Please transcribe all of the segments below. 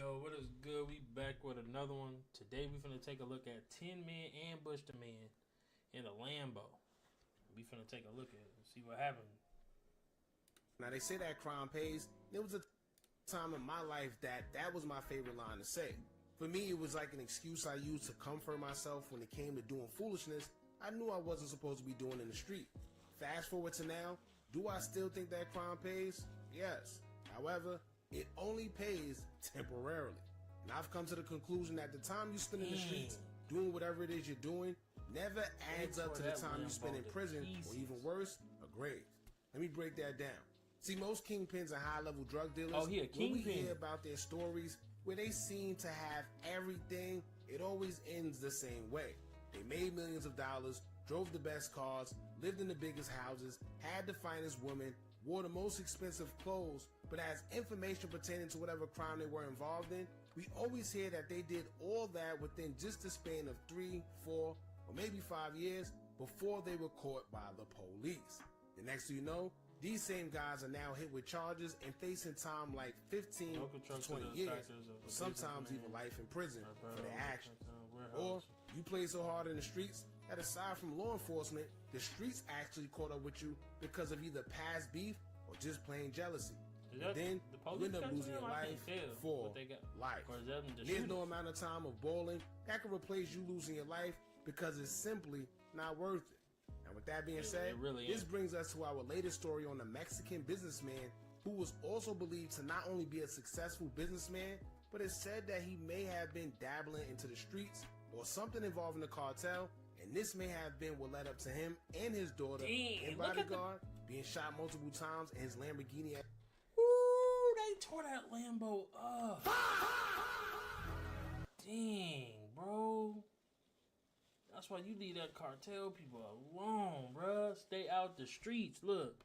Yo, what is good? We back with another one. Today we finna take a look at 10 men ambushed a man in a Lambo. We finna take a look at it and see what happened. Now they say that crime pays. There was a time in my life that was my favorite line to say. For me, it was like an excuse I used to comfort myself when it came to doing foolishness I knew I wasn't supposed to be doing in the street. Fast forward to now, do I still think that crime pays? Yes. However, it only pays temporarily. And I've come to the conclusion that the time you spend in the streets doing whatever it is you're doing never adds up to the time you spend in prison or even worse, a grave. Let me break that down. See, most kingpins and high-level drug dealers, when we hear about their stories where they seem to have everything, it always ends the same way. They made millions of dollars, drove the best cars, lived in the biggest houses, had the finest women, wore the most expensive clothes, but as information pertaining to whatever crime they were involved in, we always hear that they did all that within just the span of 3, 4, or maybe 5 years before they were caught by the police. The next thing you know, these same guys are now hit with charges and facing time like 15 to 20 years, or sometimes even life in prison for their actions. Or you play so hard in the streets that aside from law enforcement, the streets actually caught up with you because of either past beef or just plain jealousy. And then you end up losing your life for life. There's no amount of time of bowling that can replace you losing your life because it's simply not worth it. And with that being said, this brings us to our latest story on the Mexican businessman who was also believed to not only be a successful businessman, but it's said that he may have been dabbling into the streets or something involving the cartel, and this may have been what led up to him and his daughter and bodyguard being shot multiple times in his Lamborghini. Ooh, they tore that Lambo up. Dang, bro. That's why you leave that cartel people alone, bruh. Stay out the streets. Look.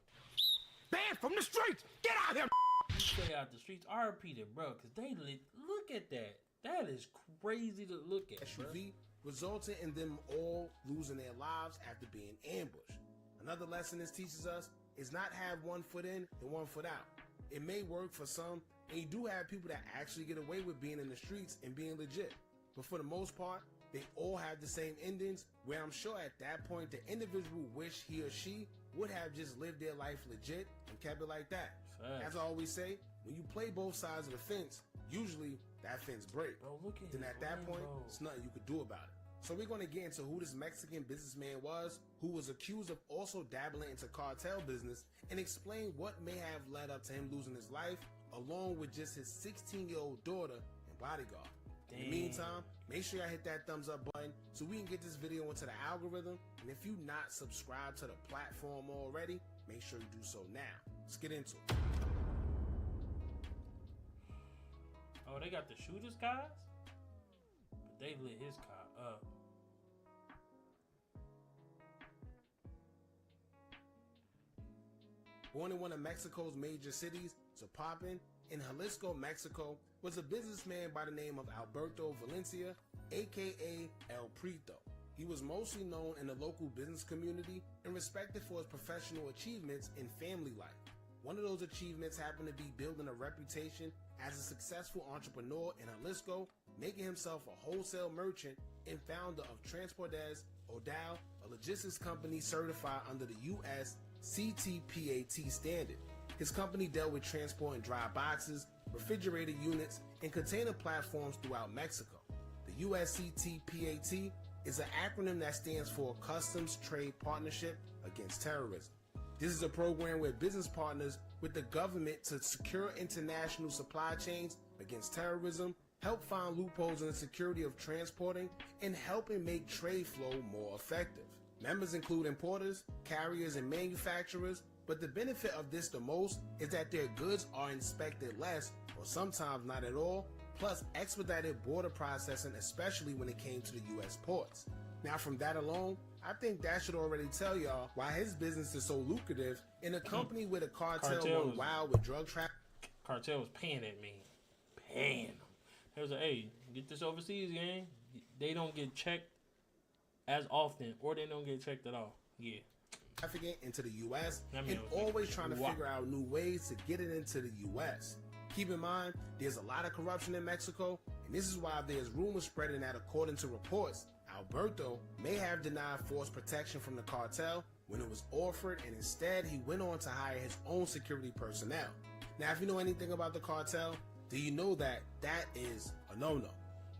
Banned from the streets! Get out here! You stay out the streets. I repeat it, bro, because they look at that. That is crazy to look at, SUV, resulting in them all losing their lives after being ambushed. Another lesson this teaches us is not have one foot in and one foot out. It may work for some, and you do have people that actually get away with being in the streets and being legit. But for the most part, they all have the same endings, where I'm sure at that point the individual wish he or she would have just lived their life legit and kept it like that. As I always say, when you play both sides of the fence, usually that fence breaks. Then at that point, there's nothing you could do about it. So we're going to get into who this Mexican businessman was, who was accused of also dabbling into cartel business, and explain what may have led up to him losing his life, along with just his 16-year-old daughter and bodyguard. In the meantime, make sure y'all hit that thumbs up button so we can get this video into the algorithm. And if you're not subscribed to the platform already, make sure you do so now. Let's get into it. Oh, they got the shooter's cars? But they lit his car up. Born in one of Mexico's major cities, Zapopan, in Jalisco, Mexico, was a businessman by the name of Alberto Valencia, aka El Prito. He was mostly known in the local business community and respected for his professional achievements in family life. One of those achievements happened to be building a reputation as a successful entrepreneur in Jalisco, making himself a wholesale merchant and founder of Transportes Odal, a logistics company certified under the U.S. CTPAT standard. His company dealt with transporting dry boxes, refrigerated units, and container platforms throughout Mexico. The USCTPAT is an acronym that stands for Customs Trade Partnership Against Terrorism. This is a program where business partners with the government to secure international supply chains against terrorism, help find loopholes in the security of transporting, and helping make trade flow more effective. Members include importers, carriers, and manufacturers, but the benefit of this the most is that their goods are inspected less, or sometimes not at all, plus expedited border processing, especially when it came to the U.S. ports. Now from that alone, I think that should already tell y'all why his business is so lucrative in a company with a cartel went wild with drug trafficking. Cartel was paying that man. Paying him. He was like, hey, get this overseas, gang. They don't get checked as often, or they don't get checked at all. Yeah. Trafficking into the U.S. and always trying to figure out new ways to get it into the U.S. Keep in mind, there's a lot of corruption in Mexico, and this is why there's rumors spreading that according to reports, Alberto may have denied forced protection from the cartel when it was offered, and instead he went on to hire his own security personnel. Now, if you know anything about the cartel, do you know that that is a no-no?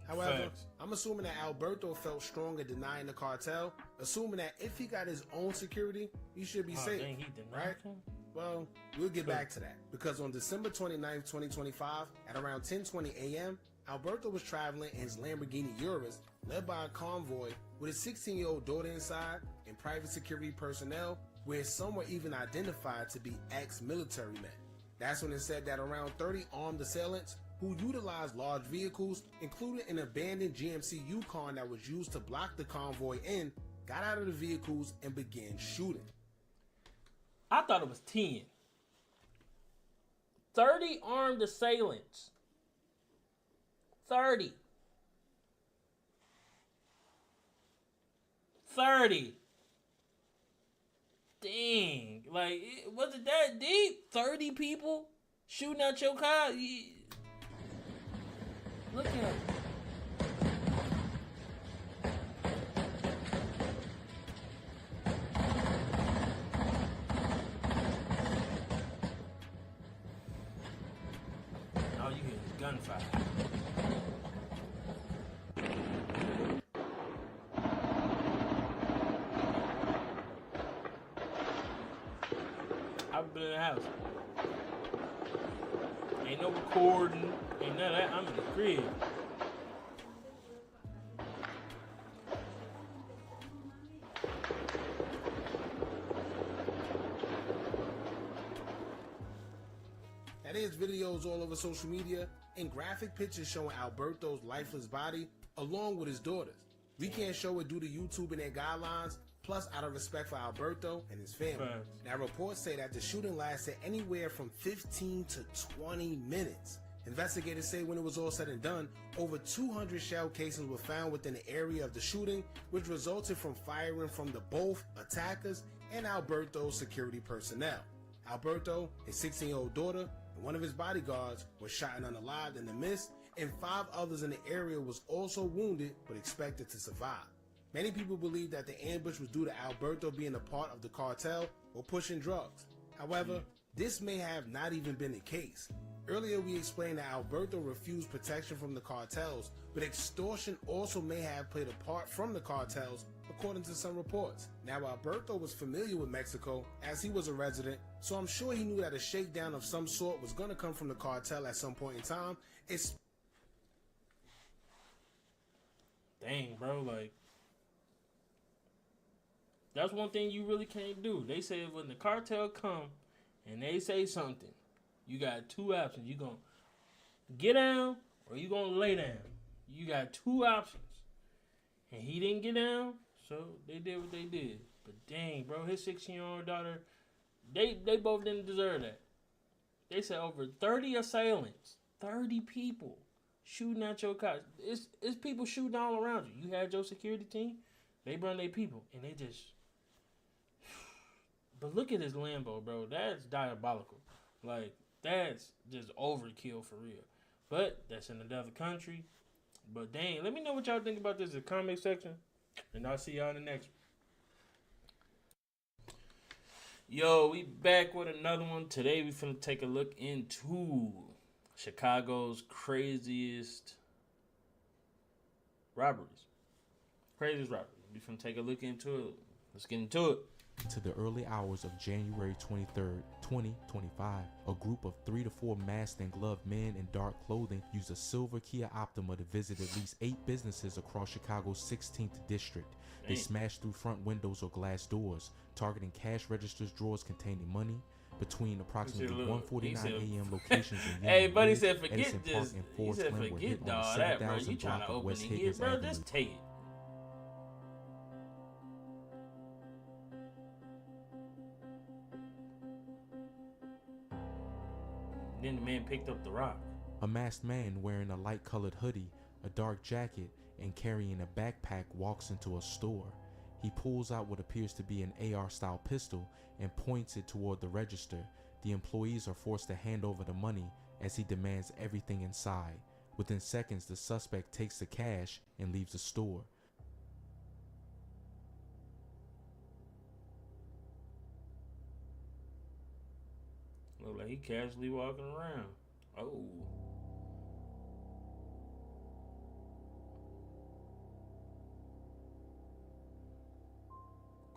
However, Facts. I'm assuming that Alberto felt strong in denying the cartel, assuming that if he got his own security, he should be safe, dang, he denied right? him? Well, we'll get back to that, because on December 29th, 2025, at around 10:20 a.m., Alberto was traveling in his Lamborghini Urus, led by a convoy with his 16-year-old daughter inside and private security personnel, where some were even identified to be ex-military men. That's when it said that around 30 armed assailants who utilized large vehicles, including an abandoned GMC Yukon that was used to block the convoy in, got out of the vehicles and began shooting. I thought it was 10. 30 armed assailants. 30. 30. Dang. Like, was it that deep? 30 people shooting at your car? Look at it. All you hear is gunfire. I've been in the house. Ain't no recording, ain't none of that. I'm in the crib. Now, there's videos all over social media and graphic pictures showing Alberto's lifeless body along with his daughters. We can't show it due to YouTube and their guidelines, plus out of respect for Alberto and his family. Right. Now, reports say that the shooting lasted anywhere from 15 to 20 minutes. Investigators say when it was all said and done, over 200 shell casings were found within the area of the shooting, which resulted from firing from the both attackers and Alberto's security personnel. Alberto, his 16-year-old daughter, and one of his bodyguards were shot and unalived in the mist, and 5 others in the area was also wounded but expected to survive. Many people believe that the ambush was due to Alberto being a part of the cartel or pushing drugs. However, this may have not even been the case. Earlier we explained that Alberto refused protection from the cartels, but extortion also may have played a part from the cartels, according to some reports. Now, Alberto was familiar with Mexico as he was a resident, so I'm sure he knew that a shakedown of some sort was going to come from the cartel at some point in time. Dang, bro, like, that's one thing you really can't do. They say when the cartel come and they say something, you got 2 options. You gonna get down or you gonna lay down. You got 2 options. And he didn't get down, so they did what they did. But dang, bro, his 16-year-old daughter, they both didn't deserve that. They said over 30 assailants, 30 people shooting at your car. It's people shooting all around you. You had your security team, they brought their people, and they just... But look at this Lambo, bro. That's diabolical. Like, that's just overkill for real. But that's in another country. But dang, let me know what y'all think about this in the comment section. And I'll see y'all in the next one. Yo, we back with another one. Today we finna take a look into Chicago's craziest robberies. Craziest robberies. We finna take a look into it. Let's get into it. To the early hours of January 23rd, 2025, a group of 3 to 4 masked and gloved men in dark clothing used a silver Kia Optima to visit at least 8 businesses across Chicago's 16th district. They smashed through front windows or glass doors, targeting cash registers drawers containing money. Between approximately 1:49 a.m. locations in Hey, buddy Union said Road, forget Edison this. Park, and He Forest said Glen were forget hit on the all that, bro. 7,000 You trying block to of open West it here, Higgins bro. Avenue. Just take it. Then the man picked up the rock. A masked man wearing a light-colored hoodie, a dark jacket, and carrying a backpack walks into a store. He pulls out what appears to be an AR-style pistol and points it toward the register. The employees are forced to hand over the money as he demands everything inside. Within seconds, the suspect takes the cash and leaves the store. Look like he casually walking around. Oh.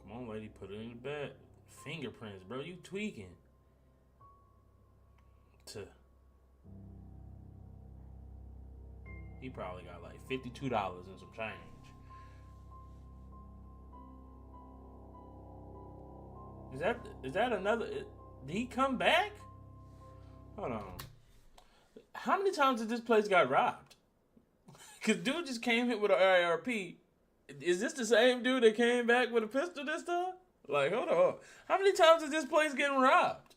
Come on, lady, put it in the bag. Fingerprints, bro. You tweaking. He probably got like $52 and some change. Is that another? Did he come back? Hold on. How many times did this place got robbed? Cause dude just came here with an IRP. Is this the same dude that came back with a pistol this time? Like, hold on. How many times is this place getting robbed?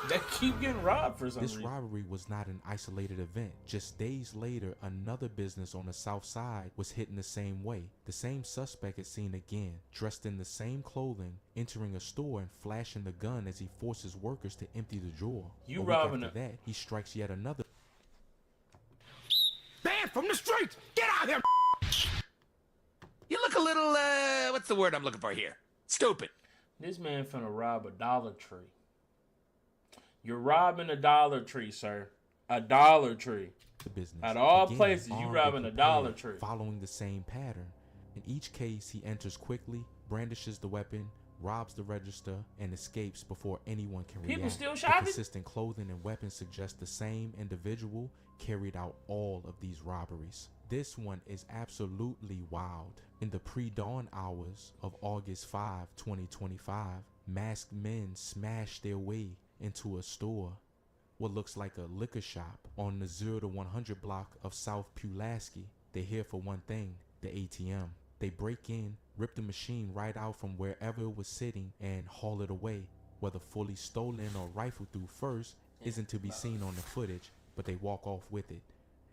They keep getting robbed for some reason. This robbery was not an isolated event. Just days later, another business on the south side was hit in the same way. The same suspect is seen again, dressed in the same clothing, entering a store and flashing the gun as he forces workers to empty the drawer. You A week robbing after that, he strikes yet another. Banned from the streets! Get out here! You look a little, what's the word I'm looking for here? Stupid. This man finna rob a Dollar Tree. You're robbing a Dollar Tree, sir. A Dollar Tree. The business. At all Again, places, you armed robbing and a Dollar prepared, Tree. Following the same pattern. In each case, he enters quickly, brandishes the weapon, robs the register, and escapes before anyone can react. People still The shopping? consistent clothing and weapons suggest the same individual carried out all of these robberies. This one is absolutely wild. In the pre-dawn hours of August 5, 2025, masked men smashed their way into a store, what looks like a liquor shop, on the 0 to 100 block of South Pulaski. They're here for one thing, the ATM. They break in, rip the machine right out from wherever it was sitting, and haul it away. Whether fully stolen or rifled through first isn't to be seen on the footage, but they walk off with it.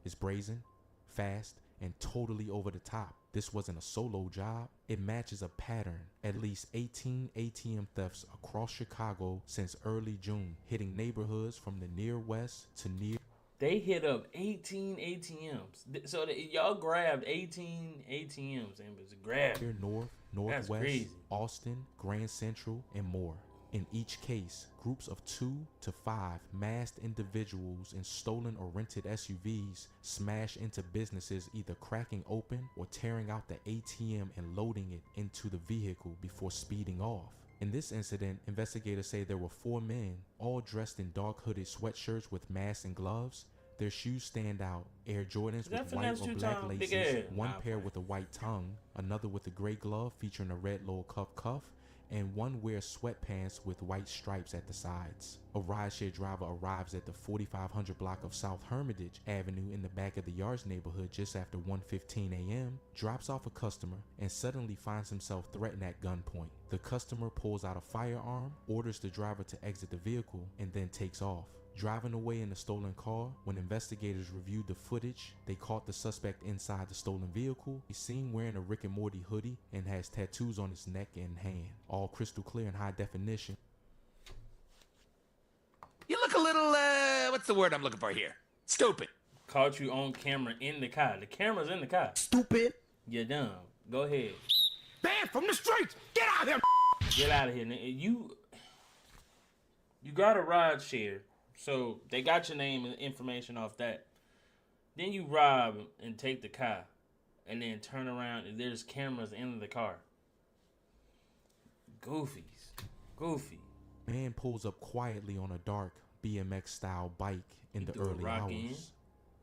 It's brazen, fast, and totally over the top. This wasn't a solo job. It matches a pattern. At least 18 ATM thefts across Chicago since early June, hitting neighborhoods from the near west to near. They hit up 18 ATMs. So y'all grabbed 18 ATMs and was grabbed. North, That's Northwest, crazy. Austin, Grand Central, and more. In each case, groups of 2 to 5 masked individuals in stolen or rented SUVs smash into businesses, either cracking open or tearing out the ATM and loading it into the vehicle before speeding off. In this incident, investigators say there were 4 men, all dressed in dark hooded sweatshirts with masks and gloves. Their shoes stand out, Air Jordans with white or black laces, one pair with a white tongue, another with a gray glove featuring a red lower cuff, and one wears sweatpants with white stripes at the sides. A rideshare driver arrives at the 4500 block of South Hermitage Avenue in the back of the Yards neighborhood just after 1:15 a.m., drops off a customer, and suddenly finds himself threatened at gunpoint. The customer pulls out a firearm, orders the driver to exit the vehicle, and then takes off. Driving away in a stolen car, when investigators reviewed the footage, they caught the suspect inside the stolen vehicle. He's seen wearing a Rick and Morty hoodie and has tattoos on his neck and hand, all crystal clear in high definition. You look a little, what's the word I'm looking for here? Stupid. Caught you on camera in the car. The camera's in the car. Stupid. You're dumb. Go ahead. Banned from the streets! Get out here! Get out of here. You got a ride share. So they got your name and information off that. Then you rob and take the car. And then turn around and there's cameras in the car. Goofy. Man pulls up quietly on a dark BMX style bike in the early hours.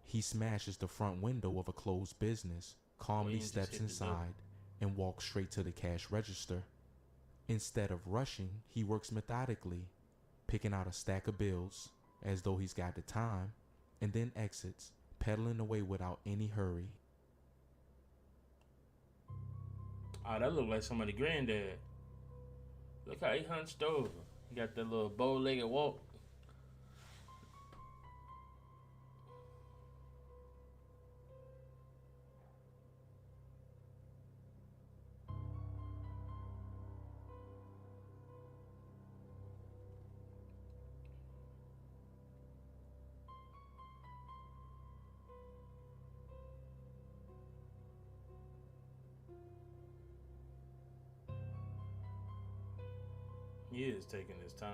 He smashes the front window of a closed business, calmly steps inside, and walks straight to the cash register. Instead of rushing, he works methodically, picking out a stack of bills as though he's got the time, and then exits, pedaling away without any hurry. Oh, that look like somebody's granddad. Look how he hunched over. He got that little bow-legged walk. He is taking his time.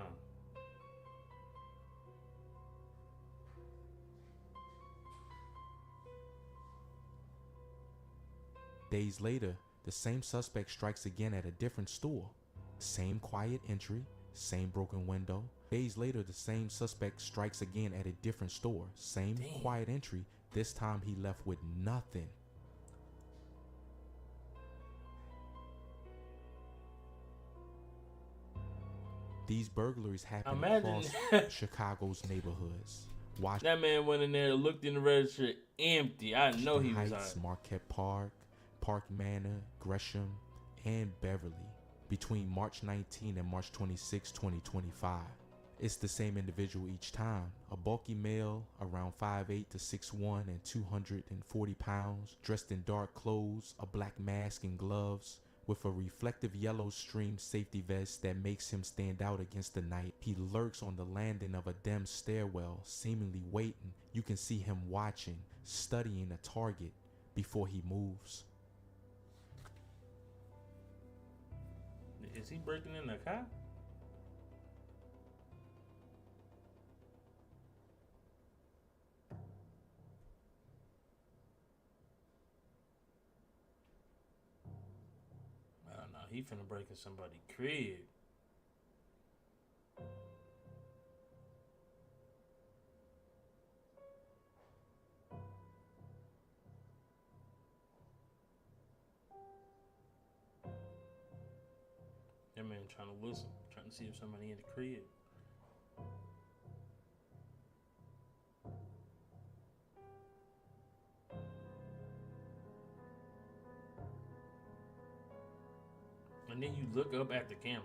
Days later, the same suspect strikes again at a different store. Same quiet entry, same broken window. Days later, the same suspect strikes again at a different store. Same quiet entry. This time he left with nothing. These burglaries happen across Chicago's neighborhoods. That man went in there, looked in the register, empty. I know he was Heights, high. Marquette Park, Park Manor, Gresham, and Beverly between March 19 and March 26, 2025. It's the same individual each time. A bulky male around 5'8 to 6'1 and 240 pounds, dressed in dark clothes, a black mask and gloves, with a reflective yellow stream safety vest that makes him stand out against the night. He lurks on the landing of a dim stairwell, seemingly waiting. You can see him watching, studying a target before he moves. Is he breaking in the car? I don't know. He finna break in somebody's crib. That man trying to listen, trying to see if somebody in the crib. And then you look up at the camera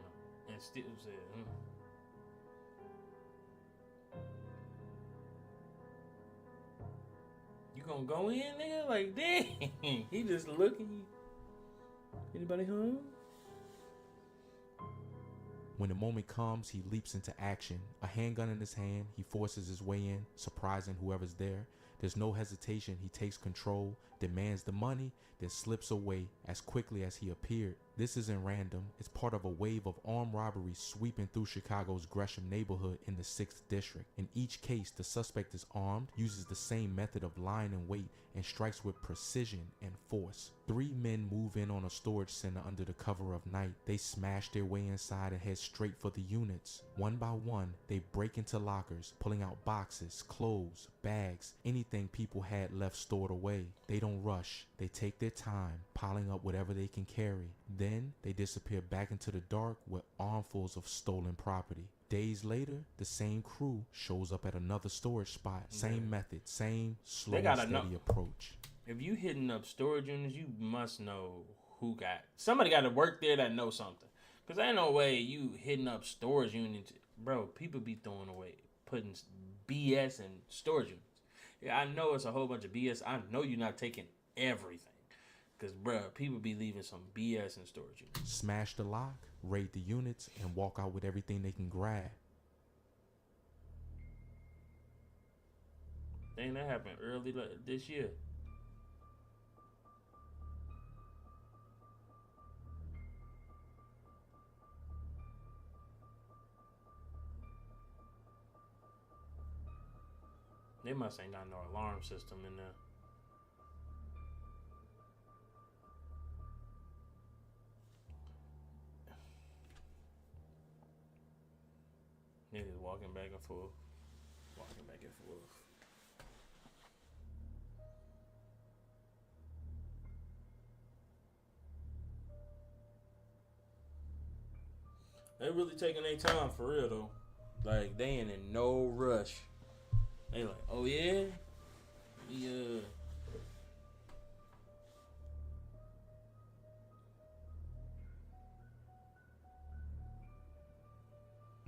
and still say, You gonna go in, nigga? Like, dang. He just looking. Anybody home? When the moment comes, he leaps into action. A handgun in his hand, he forces his way in, surprising whoever's there. There's no hesitation. He takes control, demands the money, then slips away as quickly as he appeared. This isn't random. It's part of a wave of armed robberies sweeping through Chicago's Gresham neighborhood in the 6th district. In each case, the suspect is armed, uses the same method of lying in wait, and strikes with precision and force. 3 men move in on a storage center under the cover of night. They smash their way inside and head straight for the units. One by one, they break into lockers, pulling out boxes, clothes, bags, anything people had left stored away. They don't rush. They take their time, piling up whatever they can carry. Then they disappear back into the dark with armfuls of stolen property. Days later, the same crew shows up at another storage spot. Same method, same slow and steady approach. If you hitting up storage units, you must know who got. Somebody got to work there that knows something. Because ain't no way you hitting up storage units. Bro, people be throwing away, putting BS in storage units. Yeah, I know it's a whole bunch of BS. I know you're not taking everything. Because, bro, people be leaving some BS in storage units. Smash the lock, raid the units, and walk out with everything they can grab. Dang, that happened early this year. They must ain't got no alarm system in there. Niggas walking back and forth. Walking back and forth. They really taking their time for real though. Like they ain't in no rush. They like, oh yeah? Yeah.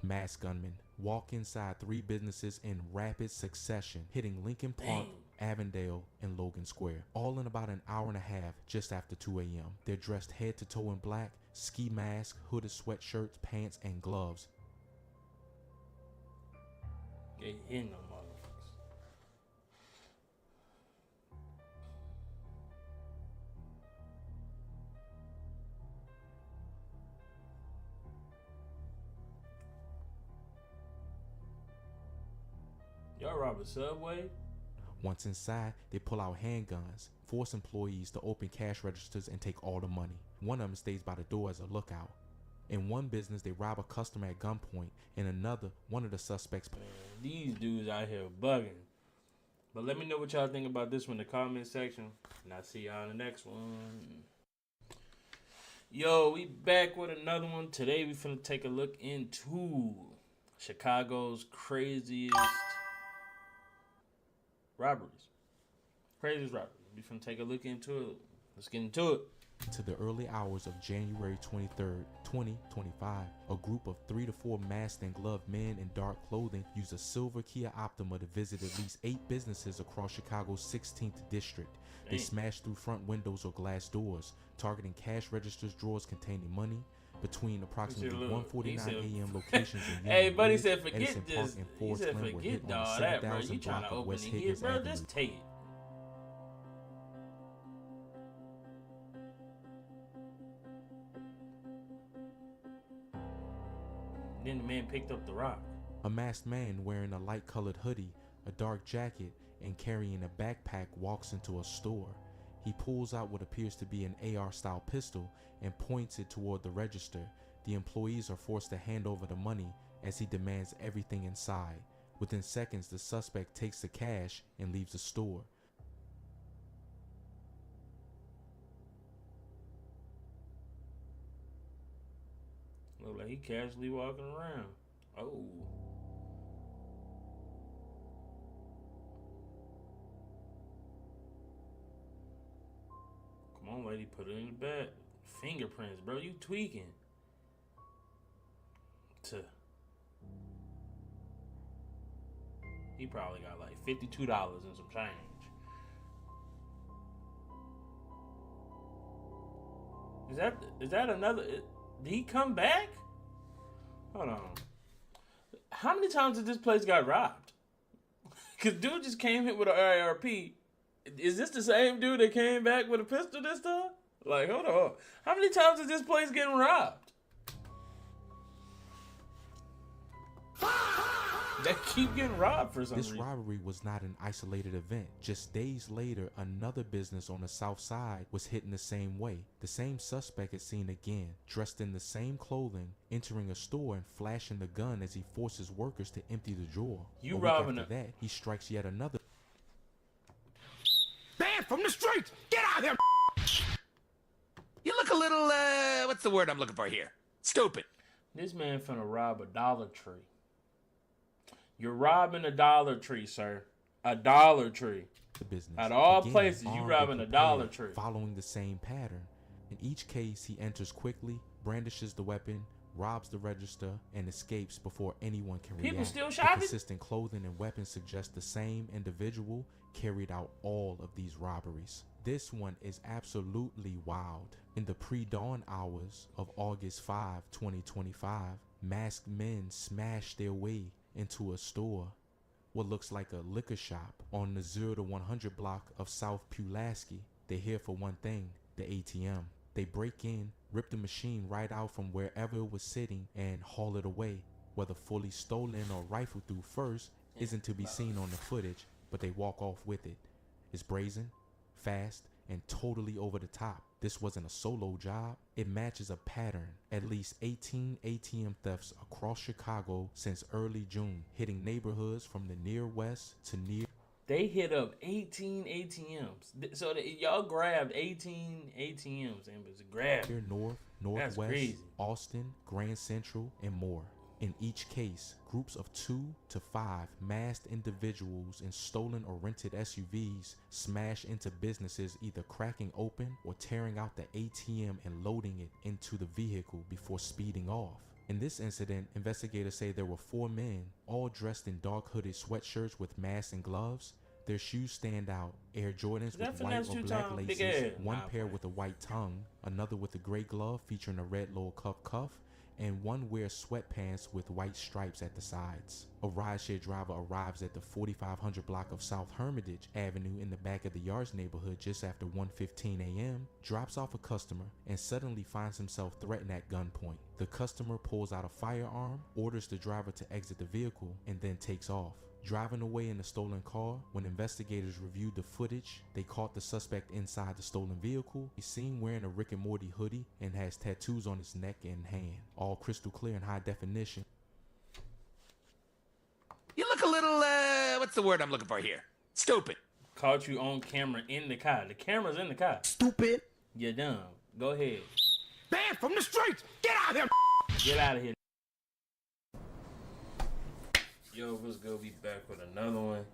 Mass gunmen walk inside 3 businesses in rapid succession, hitting Lincoln Park, Avondale, and Logan Square, all in about an hour and a half just after 2 a.m. They're dressed head to toe in black, ski mask, hooded sweatshirts, pants, and gloves. They hitting them motherfuckers. Y'all rob a Subway? Once inside, they pull out handguns, force employees to open cash registers and take all the money. One of them stays by the door as a lookout. In one business, they rob a customer at gunpoint. In another, one of the suspects... Man, these dudes out here bugging. But let me know what y'all think about this one in the comment section. And I'll see y'all in the next one. Yo, we back with another one. Today we finna take a look into Chicago's craziest robberies. Craziest robberies. We finna take a look into it. Let's get into it. To the early hours of January 23rd, 2025, a group of 3 to 4 masked and gloved men in dark clothing used a silver Kia Optima to visit at least 8 businesses across Chicago's 16th district. They smashed through front windows or glass doors, targeting cash registers, drawers containing money. Between approximately 1:49 a.m. locations in Union hey, buddy Ridge, said forget Edison this. Park, and He Forest said Glen were hit forget on the all that, bro. 7,000 You trying block to of open West the year, Higgins bro? Avenue. Just take it. Then the man picked up the rock. A masked man wearing a light-colored hoodie, a dark jacket, and carrying a backpack walks into a store. He pulls out what appears to be an AR-style pistol and points it toward the register. The employees are forced to hand over the money as he demands everything inside. Within seconds, the suspect takes the cash and leaves the store. Look like he casually walking around. Oh. Come on, lady, put it in the bag. Fingerprints, bro. You tweaking. He probably got like $52 and some change. Is that another? Did he come back? Hold on. How many times did this place got robbed? Cause dude just came here with an IRP. Is this the same dude that came back with a pistol this time? Like, hold on. How many times is this place getting robbed? They keep getting robbed for some This reason. robbery was not an isolated event. Just days later, another business on the south side was hit in the same way. The same suspect is seen again, dressed in the same clothing, entering a store and flashing the gun as he forces workers to empty the drawer. You A week robbing after that, he strikes yet another. Man from the streets! Get out here! You look a little, what's the word I'm looking for here? Stupid. This man finna rob a Dollar Tree. You're robbing a Dollar Tree, sir. A Dollar Tree. The business. Out of all Again, places, you armed robbing and a Dollar prepared, Tree. following the same pattern. In each case, he enters quickly, brandishes the weapon, robs the register, and escapes before anyone can People react. still The shopping? consistent clothing and weapons suggest the same individual carried out all of these robberies. This one is absolutely wild. In the pre-dawn hours of August 5, 2025, masked men smashed their way into a store, what looks like a liquor shop, on the 0 to 100 block of South Pulaski. They're here for one thing, the ATM. They break in, rip the machine right out from wherever it was sitting, and haul it away. Whether fully stolen or rifled through first isn't to be seen on the footage, but they walk off with it. It's brazen, fast, and totally over the top. This wasn't a solo job. It matches a pattern. At least 18 ATM thefts across Chicago since early June, hitting neighborhoods from the near west to near. They hit up 18 ATMs. So y'all grabbed 18 ATMs and was grabbed. Near north, northwest, crazy. Austin, Grand Central, and more. In each case, groups of 2 to 5 masked individuals in stolen or rented SUVs smash into businesses, either cracking open or tearing out the ATM and loading it into the vehicle before speeding off. In this incident, investigators say there were 4 men, all dressed in dark hooded sweatshirts with masks and gloves. Their shoes stand out, Air Jordans with white or black laces, one pair with a white tongue, another with a gray glove featuring a red lower cuff, and one wears sweatpants with white stripes at the sides. A rideshare driver arrives at the 4500 block of South Hermitage Avenue in the back of the Yards neighborhood just after 1:15 a.m., drops off a customer, and suddenly finds himself threatened at gunpoint. The customer pulls out a firearm, orders the driver to exit the vehicle, and then takes off. Driving away in a stolen car, when investigators reviewed the footage, they caught the suspect inside the stolen vehicle. He's seen wearing a Rick and Morty hoodie and has tattoos on his neck and hand, all crystal clear in high definition. You look a little, what's the word I'm looking for here? Stupid. Caught you on camera in the car. The camera's in the car. Stupid. You're dumb. Go ahead. Banned from the streets. Get out of here. Get out of here. Yo, what's good? We back with another one.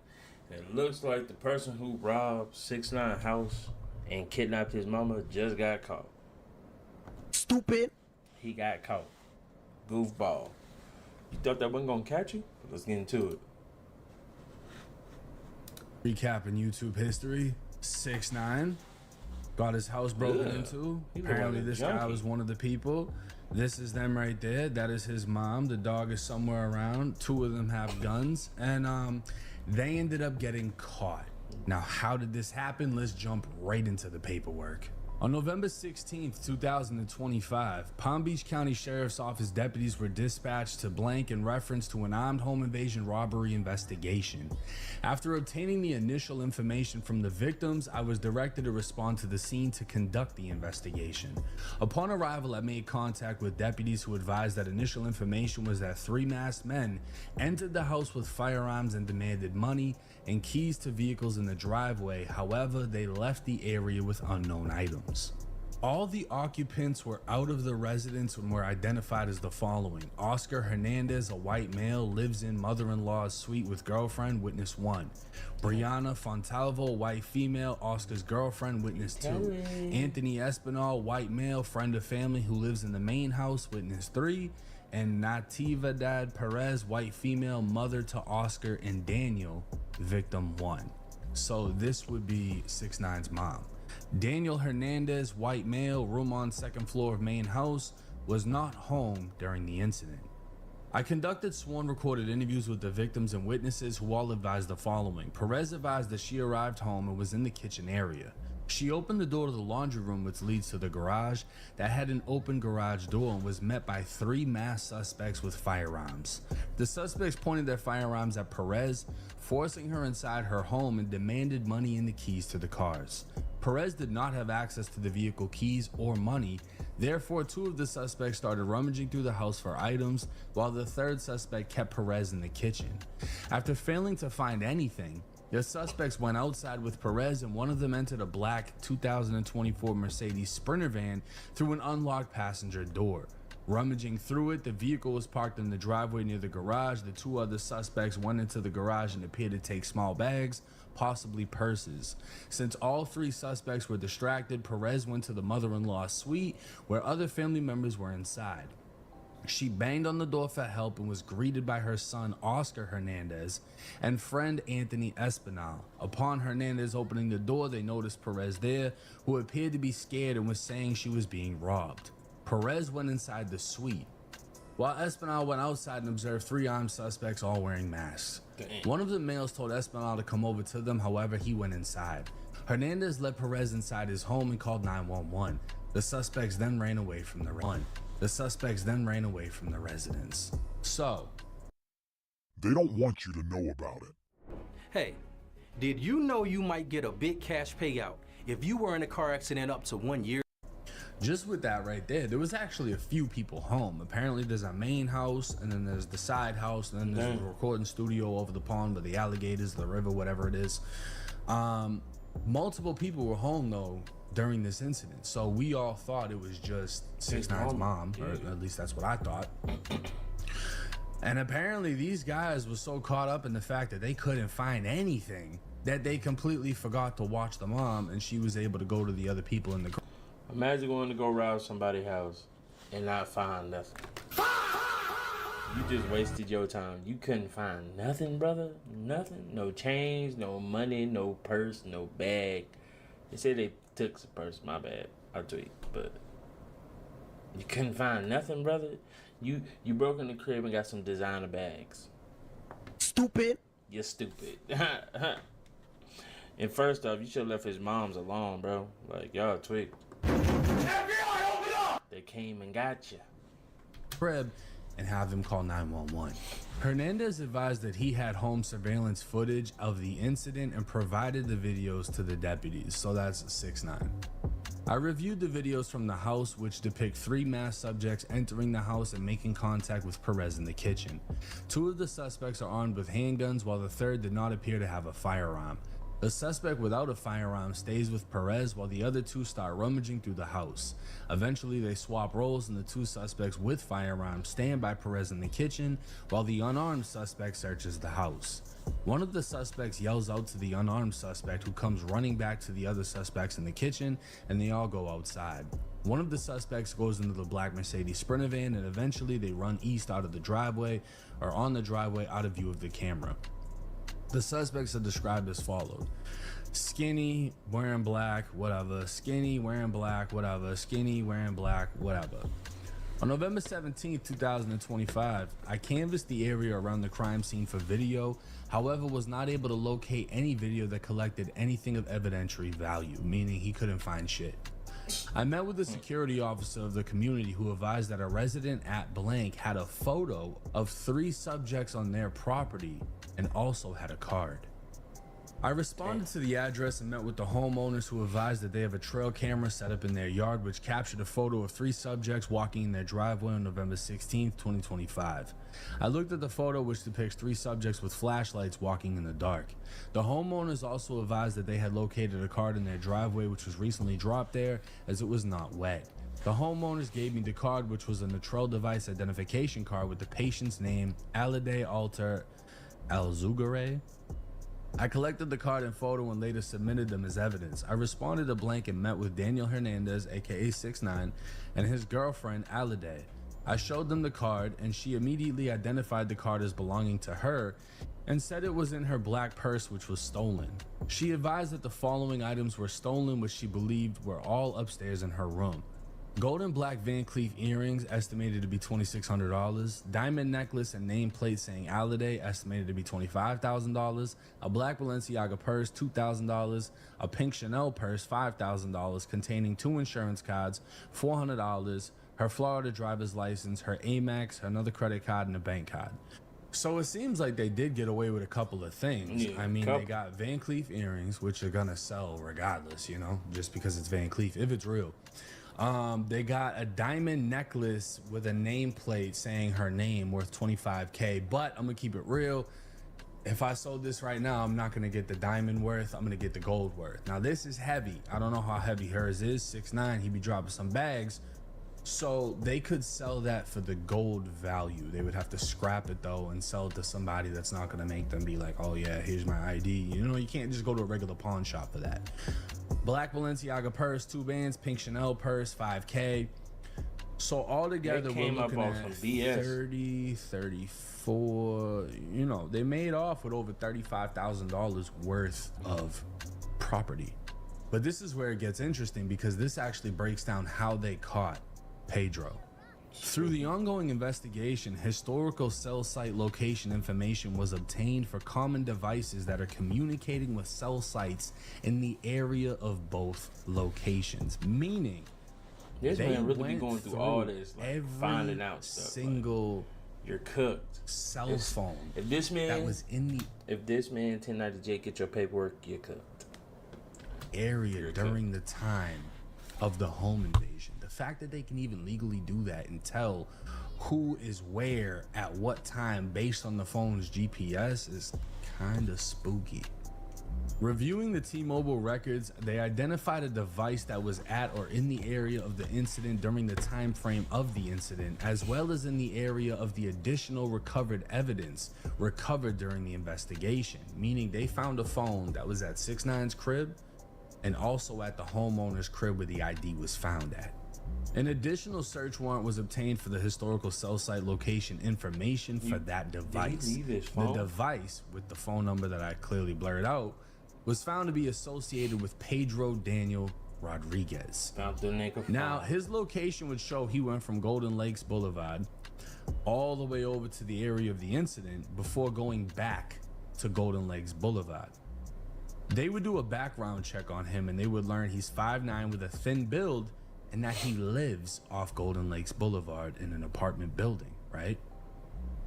It looks like the person who robbed 6ix9ine house and kidnapped his mama just got caught. Stupid. He got caught. Goofball. You thought that wasn't gonna catch you? Let's get into it. Recapping YouTube history, 6ix9ine got his house broken into. Apparently this guy was one of the people. This is them right there. That is his mom. The dog is somewhere around. 2 of them have guns, and they ended up getting caught. Now, how did this happen? Let's jump right into the paperwork. On November 16th, 2025, Palm Beach County Sheriff's Office deputies were dispatched to blank in reference to an armed home invasion robbery investigation. After obtaining the initial information from the victims, I was directed to respond to the scene to conduct the investigation. Upon arrival, I made contact with deputies who advised that initial information was that 3 masked men entered the house with firearms and demanded money and keys to vehicles in the driveway. However, they left the area with unknown items. All the occupants were out of the residence and were identified as the following: Oscar Hernandez, a white male, lives in mother-in-law's suite with girlfriend, witness 1. Brianna Fontalvo, white female, Oscar's girlfriend, witness 2. Anthony Espinal, white male, friend of family who lives in the main house, witness 3. And Natividad Perez, white female, mother to Oscar and Daniel, victim 1. So this would be 6ix9ine's mom. Daniel Hernandez, white male, room on 2nd floor of main house, was not home during the incident. I conducted sworn recorded interviews with the victims and witnesses who all advised the following. Perez advised that she arrived home and was in the kitchen area. She opened the door to the laundry room, which leads to the garage, that had an open garage door, and was met by 3 masked suspects with firearms. The suspects pointed their firearms at Perez, forcing her inside her home, and demanded money and the keys to the cars. Perez did not have access to the vehicle keys or money, therefore 2 of the suspects started rummaging through the house for items, while the 3rd suspect kept Perez in the kitchen. After failing to find anything, the suspects went outside with Perez, and one of them entered a black 2024 Mercedes Sprinter van through an unlocked passenger door. Rummaging through it, the vehicle was parked in the driveway near the garage. The 2 other suspects went into the garage and appeared to take small bags, possibly purses. Since all 3 suspects were distracted, Perez went to the mother-in-law's suite where other family members were inside. She banged on the door for help and was greeted by her son Oscar Hernandez and friend Anthony Espinal. Upon Hernandez opening the door, they noticed Perez there, who appeared to be scared and was saying she was being robbed. Perez went inside the suite, while Espinal went outside and observed 3 armed suspects all wearing masks. One of the males told Espinal to come over to them, however he went inside. Hernandez led Perez inside his home and called 911. The suspects then ran away from the residence. So, they don't want you to know about it. Hey, did you know you might get a big cash payout if you were in a car accident up to 1 year? just with that right there was actually a few people home. Apparently there's a main house, and then there's the side house, and then there's a recording studio over the pond with the alligators, the river, whatever it is. Multiple people were home though during this incident, so we all thought it was just 6ix9ine's mom, or at least that's what I thought. And apparently these guys were so caught up in the fact that they couldn't find anything that they completely forgot to watch the mom, and she was able to go to the other people in the group. Imagine going to go rob somebody's house and not find nothing. You just wasted your time. You couldn't find nothing, brother. Nothing. No change, no money, no purse, no bag. They said they took some purse. My bad. I tweet, but you couldn't find nothing, brother. You broke in the crib and got some designer bags. Stupid. You're stupid. And first off, you should have left his moms alone, bro. Like, y'all tweak. FBI, open up! They came and got you. Crib, and have them call 911. Hernandez advised that he had home surveillance footage of the incident and provided the videos to the deputies, so that's 6'9". I reviewed the videos from the house, which depict 3 masked subjects entering the house and making contact with Perez in the kitchen. 2 of the suspects are armed with handguns, while the third did not appear to have a firearm. The suspect without a firearm stays with Perez while the other 2 start rummaging through the house. Eventually, they swap roles and the 2 suspects with firearms stand by Perez in the kitchen while the unarmed suspect searches the house. One of the suspects yells out to the unarmed suspect, who comes running back to the other suspects in the kitchen, and they all go outside. One of the suspects goes into the black Mercedes Sprinter van, and eventually they run east out of the driveway, or on the driveway out of view of the camera. The suspects are described as followed: skinny, wearing black, whatever, skinny, wearing black, whatever, skinny, wearing black, whatever. On November 17, 2025, I canvassed the area around the crime scene for video, however was not able to locate any video that collected anything of evidentiary value, meaning he couldn't find shit. I met with the security officer of the community, who advised that a resident at blank had a photo of 3 subjects on their property and also had a card. I responded to the address and met with the homeowners, who advised that they have a trail camera set up in their yard which captured a photo of 3 subjects walking in their driveway on November 16, 2025. I looked at the photo, which depicts 3 subjects with flashlights walking in the dark. The homeowners also advised that they had located a card in their driveway which was recently dropped there, as it was not wet. The homeowners gave me the card, which was a Natrel device identification card with the patient's name, Alide Alter Alzugare. I collected the card and photo and later submitted them as evidence. I responded to blank and met with Daniel Hernandez, aka 6'9", and his girlfriend Alide. I showed them the card and she immediately identified the card as belonging to her and said it was in her black purse, which was stolen. She advised that the following items were stolen, which she believed were all upstairs in her room: golden black Van Cleef earrings, estimated to be $2,600. Diamond necklace and nameplate saying Alide, estimated to be $25,000. A black Balenciaga purse, $2,000. A pink Chanel purse, $5,000, containing 2 insurance cards, $400. Her Florida driver's license, her Amex, another credit card, and a bank card. So it seems like they did get away with a couple of things. I mean, they got Van Cleef earrings, which are gonna sell regardless, you know, just because it's Van Cleef, if it's real. They got a diamond necklace with a nameplate saying her name, worth $25K. But I'm gonna keep it real. If I sold this right now, I'm not gonna get the diamond worth. I'm gonna get the gold worth. Now this is heavy. I don't know how heavy hers is. 6'9", he be dropping some bags. So they could sell that for the gold value. They would have to scrap it though and sell it to somebody that's not gonna make them be like, oh yeah, here's my ID. You know, you can't just go to a regular pawn shop for that. Black Balenciaga purse, 2 bands, pink Chanel purse, $5K. So all together, we're looking at 30, 34, you know, they made off with over $35,000 worth of property. But this is where it gets interesting, because this actually breaks down how they caught Pedro. Through the ongoing investigation, historical cell site location information was obtained for common devices that are communicating with cell sites in the area of both locations. Meaning, this man really be going through all this, like finding out stuff. Single, like, you're cooked. Cell phone. If this man that was in the if this man 1090J get your paperwork, you're cooked. Area during the time of the home invasion. The fact that they can even legally do that and tell who is where at what time based on the phone's GPS is kind of spooky. Reviewing the T-Mobile records, they identified a device that was at or in the area of the incident during the time frame of the incident, as well as in the area of the additional recovered evidence recovered during the investigation, meaning they found a phone that was at 6'9"'s crib and also at the homeowner's crib where the ID was found at. An additional search warrant was obtained for the historical cell site location information for that device. The device, with the phone number that I clearly blurred out, was found to be associated with Pedro Daniel Rodriguez. Now, his location would show he went from Golden Lakes Boulevard all the way over to the area of the incident before going back to Golden Lakes Boulevard. They would do a background check on him and they would learn he's 5'9" with a thin build and that he lives off Golden Lakes Boulevard in an apartment building, right?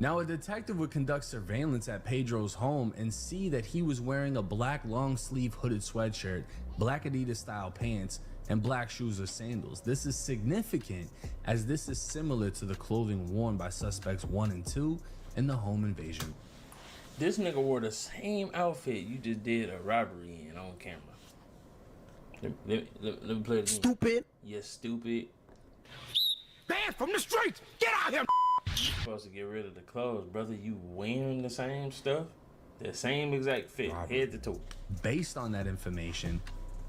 Now, a detective would conduct surveillance at Pedro's home and see that he was wearing a black long sleeve hooded sweatshirt, black Adidas style pants, and black shoes or sandals. This is significant as this is similar to the clothing worn by suspects 1 and 2 in the home invasion. This nigga wore the same outfit you just did a robbery in on camera. Let me play it again. Stupid. You stupid. Man from the streets! Get out here! You're supposed to get rid of the clothes, brother. You wearing the same stuff? The same exact fit, head to toe. Based on that information,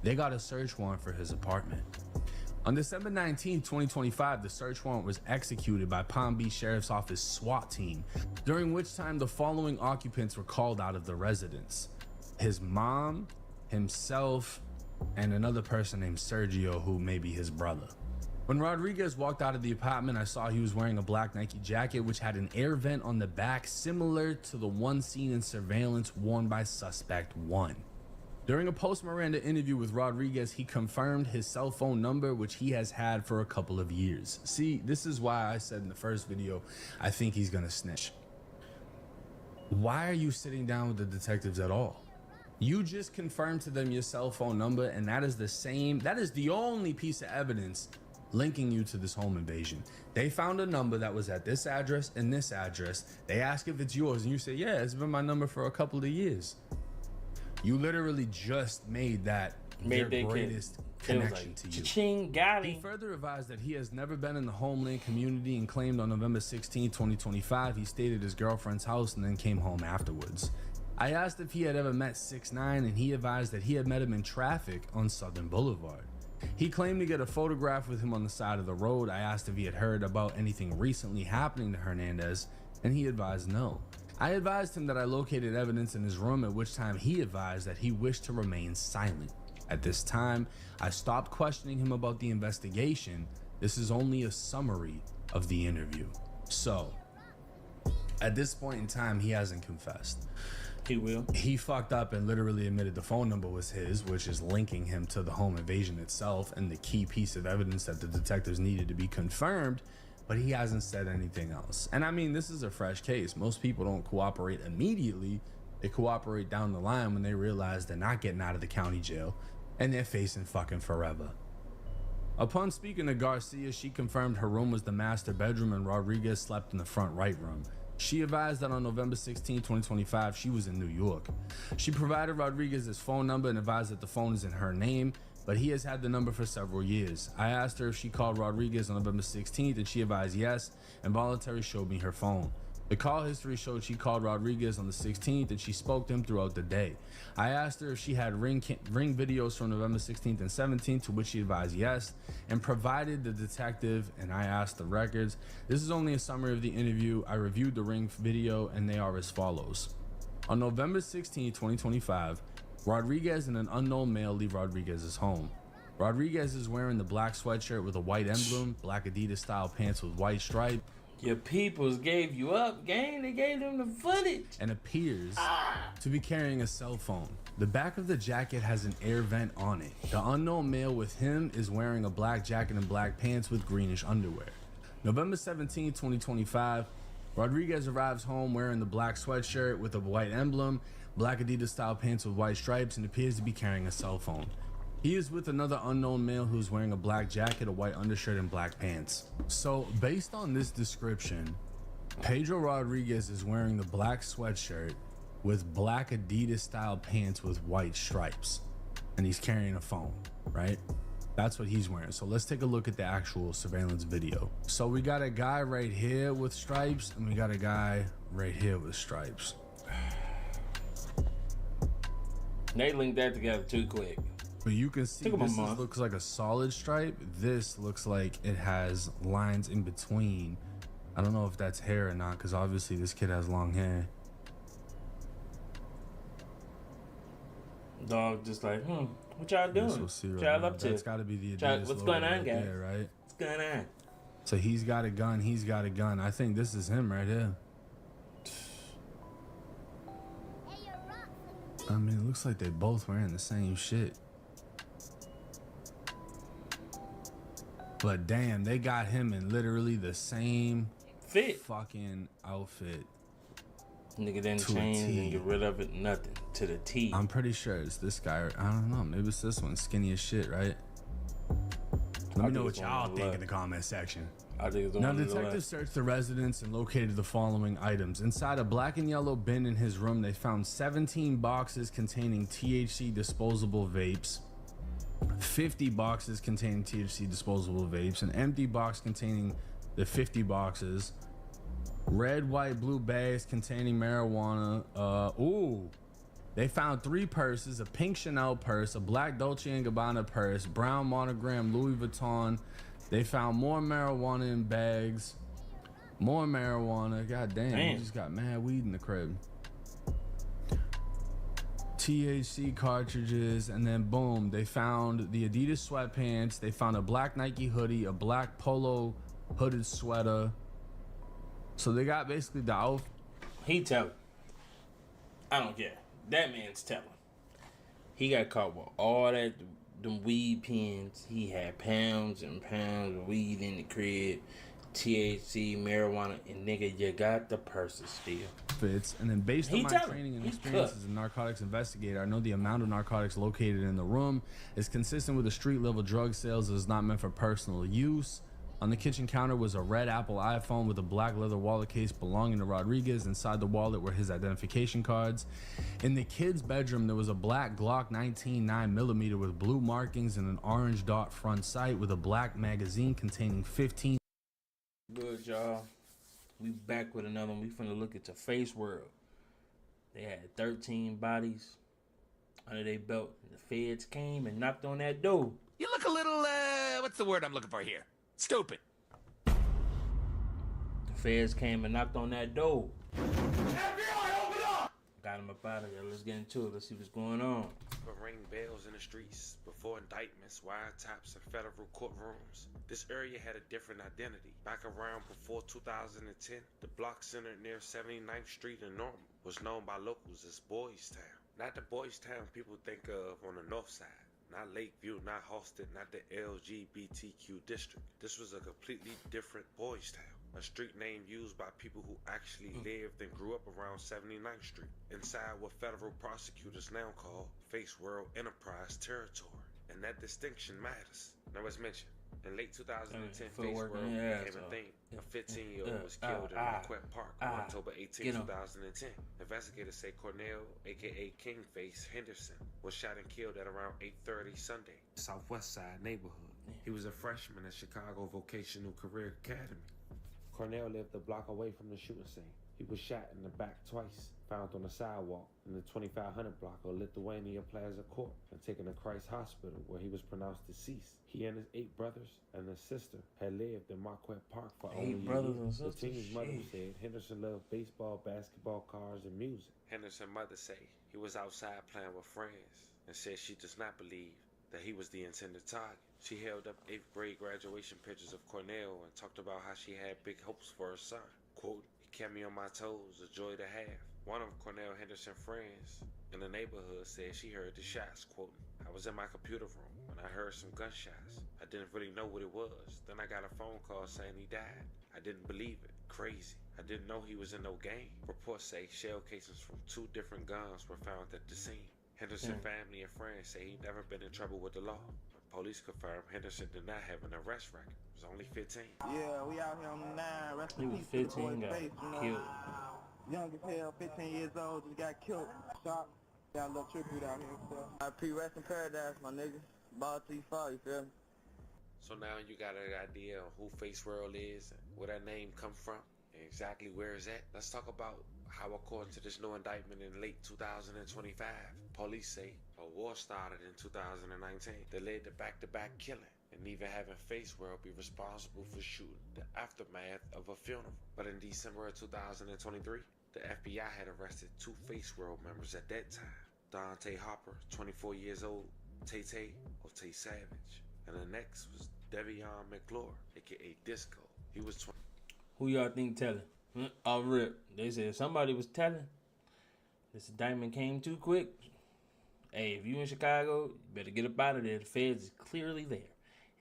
they got a search warrant for his apartment. On December 19, 2025, the search warrant was executed by Palm Beach Sheriff's Office SWAT team, during which time the following occupants were called out of the residence: his mom, himself, and another person named Sergio, who may be his brother. When Rodriguez walked out of the apartment, I saw he was wearing a black Nike jacket which had an air vent on the back similar to the one seen in surveillance worn by suspect 1. During a post-Miranda interview with Rodriguez, he confirmed his cell phone number, which he has had for a couple of years. See, this is why I said in the first video, I think he's gonna snitch. Why are you sitting down with the detectives at all? You just confirmed to them your cell phone number, and that is the only piece of evidence linking you to this home invasion. They found a number that was at this address and this address. They ask if it's yours, and you say, yeah, it's been my number for a couple of years. You literally just made that their greatest connection to you. Cha-ching, got him. He further advised that he has never been in the homeland community and claimed on November 16, 2025, he stayed at his girlfriend's house and then came home afterwards. I asked if he had ever met 6ix9ine, and he advised that he had met him in traffic on Southern Boulevard. He claimed to get a photograph with him on the side of the road. I asked if he had heard about anything recently happening to Hernandez, and he advised no. I advised him that I located evidence in his room, at which time he advised that he wished to remain silent. At this time, I stopped questioning him about the investigation. This is only a summary of the interview. So, at this point in time, he hasn't confessed. He will. He fucked up and literally admitted the phone number was his, which is linking him to the home invasion itself and the key piece of evidence that the detectives needed to be confirmed, but he hasn't said anything else. And I mean, this is a fresh case. Most people don't cooperate immediately. They cooperate down the line when they realize they're not getting out of the county jail and they're facing fucking forever. Upon speaking to Garcia, she confirmed her room was the master bedroom and Rodriguez slept in the front right room. She advised that on November 16, 2025, she was in New York. She provided Rodriguez his phone number and advised that the phone is in her name, but he has had the number for several years. I asked her if she called Rodriguez on November 16th, and she advised yes, and voluntarily showed me her phone. The call history showed she called Rodriguez on the 16th, and she spoke to him throughout the day. I asked her if she had ring videos from November 16th and 17th, to which she advised yes, and provided the detective, and I asked the records. This is only a summary of the interview. I reviewed the ring video, and they are as follows. On November 16, 2025, Rodriguez and an unknown male leave Rodriguez's home. Rodriguez is wearing the black sweatshirt with a white emblem, black Adidas style pants with white stripe. Your peoples gave you up, gang. They gave them the footage. And appears to be carrying a cell phone. The back of the jacket has an air vent on it. The unknown male with him is wearing a black jacket and black pants with greenish underwear. November 17, 2025, Rodriguez arrives home wearing the black sweatshirt with a white emblem, black Adidas style pants with white stripes, and appears to be carrying a cell phone. He is with another unknown male who's wearing a black jacket, a white undershirt, and black pants. So, based on this description, Pedro Rodriguez is wearing the black sweatshirt with black Adidas style pants with white stripes. And he's carrying a phone, right? That's what he's wearing. So let's take a look at the actual surveillance video. So we got a guy right here with stripes, and we got a guy right here with stripes. They linked that together too quick. But you can see this looks like a solid stripe. This looks like it has lines in between. I don't know if that's hair or not, because obviously this kid has long hair. Dog just like, what y'all doing? We'll see what right y'all now. up to? That's got to be the Adidas what's logo going on, right guys? there, right? What's going on? So he's got a gun. He's got a gun. I think this is him right here. I mean, it looks like they both wearing the same shit. But damn, they got him in literally the same fit. fucking outfit. Nigga didn't To a change T. and get rid of it, nothing. To the T. I'm pretty sure it's this guy. I don't know. Maybe it's this one. Skinny as shit, right? Let me know what y'all think in the comment section. I think it's the Now, one on the detectives left. searched the residence and located the following items. Inside a black and yellow bin in his room, they found 17 boxes containing THC disposable vapes, 50 boxes containing THC disposable vapes, an empty box containing the 50 boxes, red, white, blue bags containing marijuana. They found 3 purses, a pink Chanel purse, a black Dolce & Gabbana purse, brown monogram Louis Vuitton. They found more marijuana in bags, more marijuana. God damn, we just got mad weed in the crib. THC cartridges, and then boom, they found the Adidas sweatpants. They found a black Nike hoodie, a black polo hooded sweater. So they got basically the outfit. He telling. I don't care. That man's telling. He got caught with all that, them weed pens. He had pounds and pounds of weed in the crib. THC, marijuana, and nigga, you got the purses still. Fits, and then based on my training and experience as a narcotics investigator, I know the amount of narcotics located in the room is consistent with the street level drug sales. It is not meant for personal use. On the kitchen counter was a red Apple iPhone with a black leather wallet case belonging to Rodriguez. Inside the wallet were his identification cards. In the kid's bedroom, there was a black Glock 19 9mm with blue markings and an orange dot front sight with a black magazine containing 15. Good, y'all. We back with another one. We finna look at the Face World. They had 13 bodies under their belt. The feds came and knocked on that door. You look a little, what's the word I'm looking for here? Stupid. The feds came and knocked on that door. FBI, open up! Got him up out of there. Let's get into it. Let's see what's going on. But ring bells in the streets before indictments, wiretaps, and federal courtrooms. This area had a different identity. Back around before 2010, the block centered near 79th Street in Norman was known by locals as Boys Town. Not the Boys Town people think of on the north side. Not Lakeview, not Halsted, not the LGBTQ district. This was a completely different Boys Town. A street name used by people who actually lived and grew up around 79th Street, inside what federal prosecutors now call Face World Enterprise territory. And that distinction matters. Now, as mentioned, in late 2010, Face World became a thing. A 15-year-old was killed in Marquette Park on October 18, 2010. Investigators say Cornell, aka Kingface Henderson, was shot and killed at around 8:30 Sunday, Southwest Side neighborhood. He was a freshman at Chicago Vocational Career Academy. Cornell lived a block away from the shooting scene. He was shot in the back twice, found on the sidewalk in the 2500 block of Lithuania Plaza Court, and taken to Christ Hospital, where he was pronounced deceased. He and his 8 brothers and his sister had lived in Marquette Park for only a year. The teen's mother said Henderson loved baseball, basketball, cars, and music. Henderson's mother said he was outside playing with friends, and said she does not believe that he was the intended target. She held up 8th grade graduation pictures of Cornell and talked about how she had big hopes for her son. Quote, "He kept me on my toes, a joy to have." One of Cornell Henderson's friends in the neighborhood said she heard the shots, quoting, "I was in my computer room when I heard some gunshots. I didn't really know what it was. Then I got a phone call saying he died. I didn't believe it. Crazy. I didn't know he was in no game." Reports say shell casings from 2 different guns were found at the scene. Henderson family and friends say he'd never been in trouble with the law. Police confirmed Henderson did not have an arrest record. He was only 15. Yeah, we out here on the 9. Rest He in was peace to the 15, boy's got face, killed. Young as hell, 15 years old, just got killed. Shot. Got a little tribute out here. So. IP rest in paradise, my nigga. Ball to you fall, you feel me? So now you got an idea of who Face World is, and where that name come from, and exactly where it's at. Let's talk about how, according to this new indictment in late 2025, police say a war started in 2019 that led to back-to-back killing, and even having Face World be responsible for shooting the aftermath of a funeral. But in December of 2023, the FBI had arrested 2 Face World members at that time. Dante Hopper, 24 years old, Tay or Tay Savage. And the next was Devion McClure, aka Disco. He was 20. Who y'all think telling? Off rip. They said somebody was telling. This indictment came too quick. Hey, if you in Chicago, you better get up out of there. The feds is clearly there.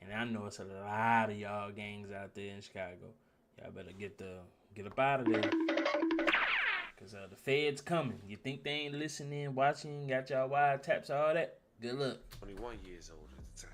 And I know it's a lot of y'all gangs out there in Chicago. Y'all better get the Get up out of there. Because the feds coming. You think they ain't listening, watching, got y'all wiretaps, all that? Good luck. 21 years old at the time.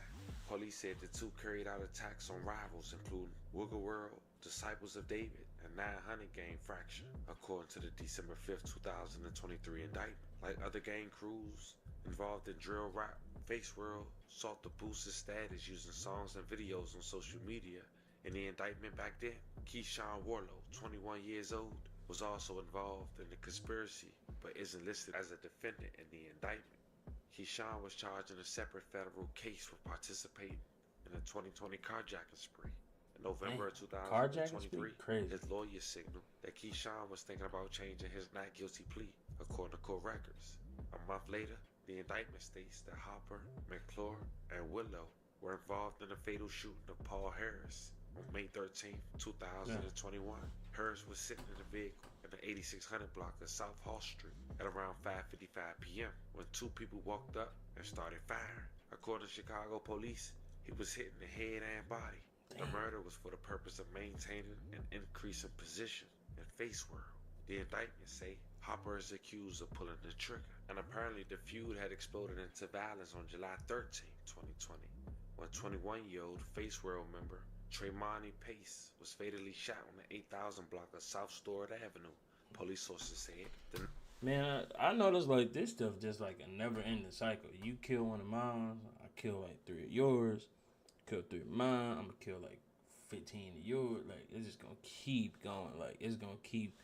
Police said the two carried out attacks on rivals, including Wiggle World, Disciples of David, and 900 Gang Fraction, according to the December 5th, 2023 indictment. Like other gang crews involved in drill rap, Face World sought to boost his status using songs and videos on social media. In the indictment back then, Keyshawn Warlow, 21 years old, was also involved in the conspiracy, but isn't listed as a defendant in the indictment. Keyshawn was charged in a separate federal case for participating in a 2020 carjacking spree. In November of 2023, his lawyer signaled that Keyshawn was thinking about changing his not guilty plea, according to court records. A month later, the indictment states that Hopper, McClure, and Willow were involved in the fatal shooting of Paul Harris on May 13, 2021. Harris was sitting in a vehicle in the 8600 block of South Hall Street at around 5:55 p.m. when two people walked up and started firing. According to Chicago police, he was hit in the head and body. The murder was for the purpose of maintaining an increase in position in Face World. The indictment say Hopper is accused of pulling the trigger, and apparently the feud had exploded into violence on July 13, 2020, when 21-year-old Face World member Tremonti Pace was fatally shot on the 8000 block of South Stewart Avenue. Police sources said. Man, I noticed like this stuff just like a never-ending cycle. You kill one of mine, I kill like 3 of yours. Kill 3 of mine, I'm gonna kill like 15 of yours. Like it's just gonna keep going. Like it's gonna keep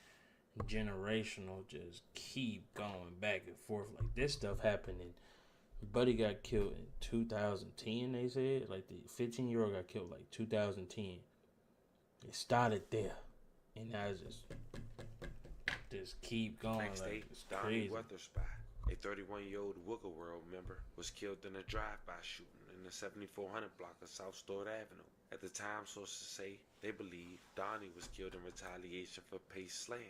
generational, just keep going back and forth. Like this stuff happening. Buddy got killed in 2010, they said. Like the 15-year-old got killed like 2010. It started there. And now it's just keep going. Next like, day, it's Donnie crazy. Weatherspy, a 31-year-old Wiggle World member, was killed in a drive-by shooting in the 7400 block of South Stewart Avenue. At the time, sources say they believe Donnie was killed in retaliation for Pace slaying.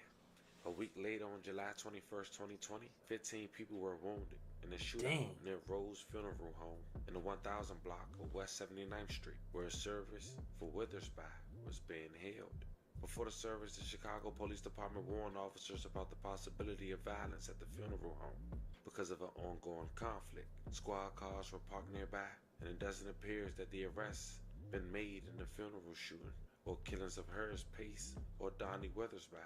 A week later, on July 21st, 2020, 15 people were wounded in a shootout near Rose Funeral Home in the 1000 block of West 79th Street, where a service for Witherspoon was being held. Before the service, the Chicago Police Department warned officers about the possibility of violence at the funeral home because of an ongoing conflict. Squad cars were parked nearby, and it doesn't appear that the arrests been made in the funeral shooting or killings of Harris Pace or Donnie Weathersby,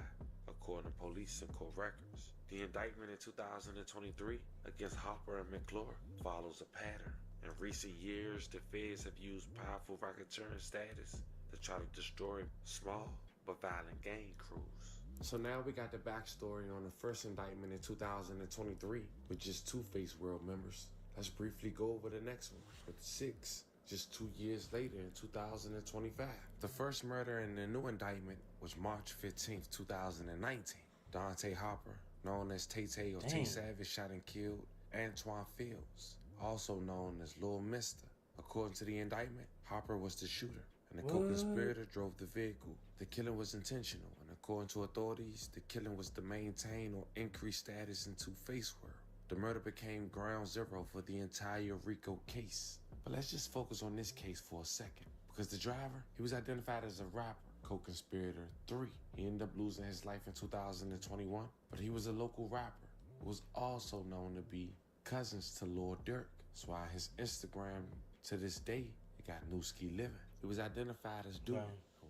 according to police and court records. The indictment in 2023 against Hopper and McClure follows a pattern. In recent years, the feds have used powerful racketeering status to try to destroy small but violent gang crews. So now we got the backstory on the first indictment in 2023 with just 2 Face World members. Let's briefly go over the next one with 6. Just 2 years later in 2025. The first murder in the new indictment was March 15th, 2019. Dante Hopper, known as Tay-Tay or Tay Savage, shot and killed Antoine Fields, also known as Lil Mister. According to the indictment, Hopper was the shooter, and the co-conspirator drove the vehicle. The killing was intentional, and according to authorities, the killing was to maintain or increase status into Face World. The murder became ground zero for the entire RICO case. But let's just focus on this case for a second, because the driver, he was identified as a rapper, co-conspirator 3. He ended up losing his life in 2021, but he was a local rapper who was also known to be cousins to Lord Durk. That's why his Instagram, to this day, it got Newski Living. He was identified as Duke.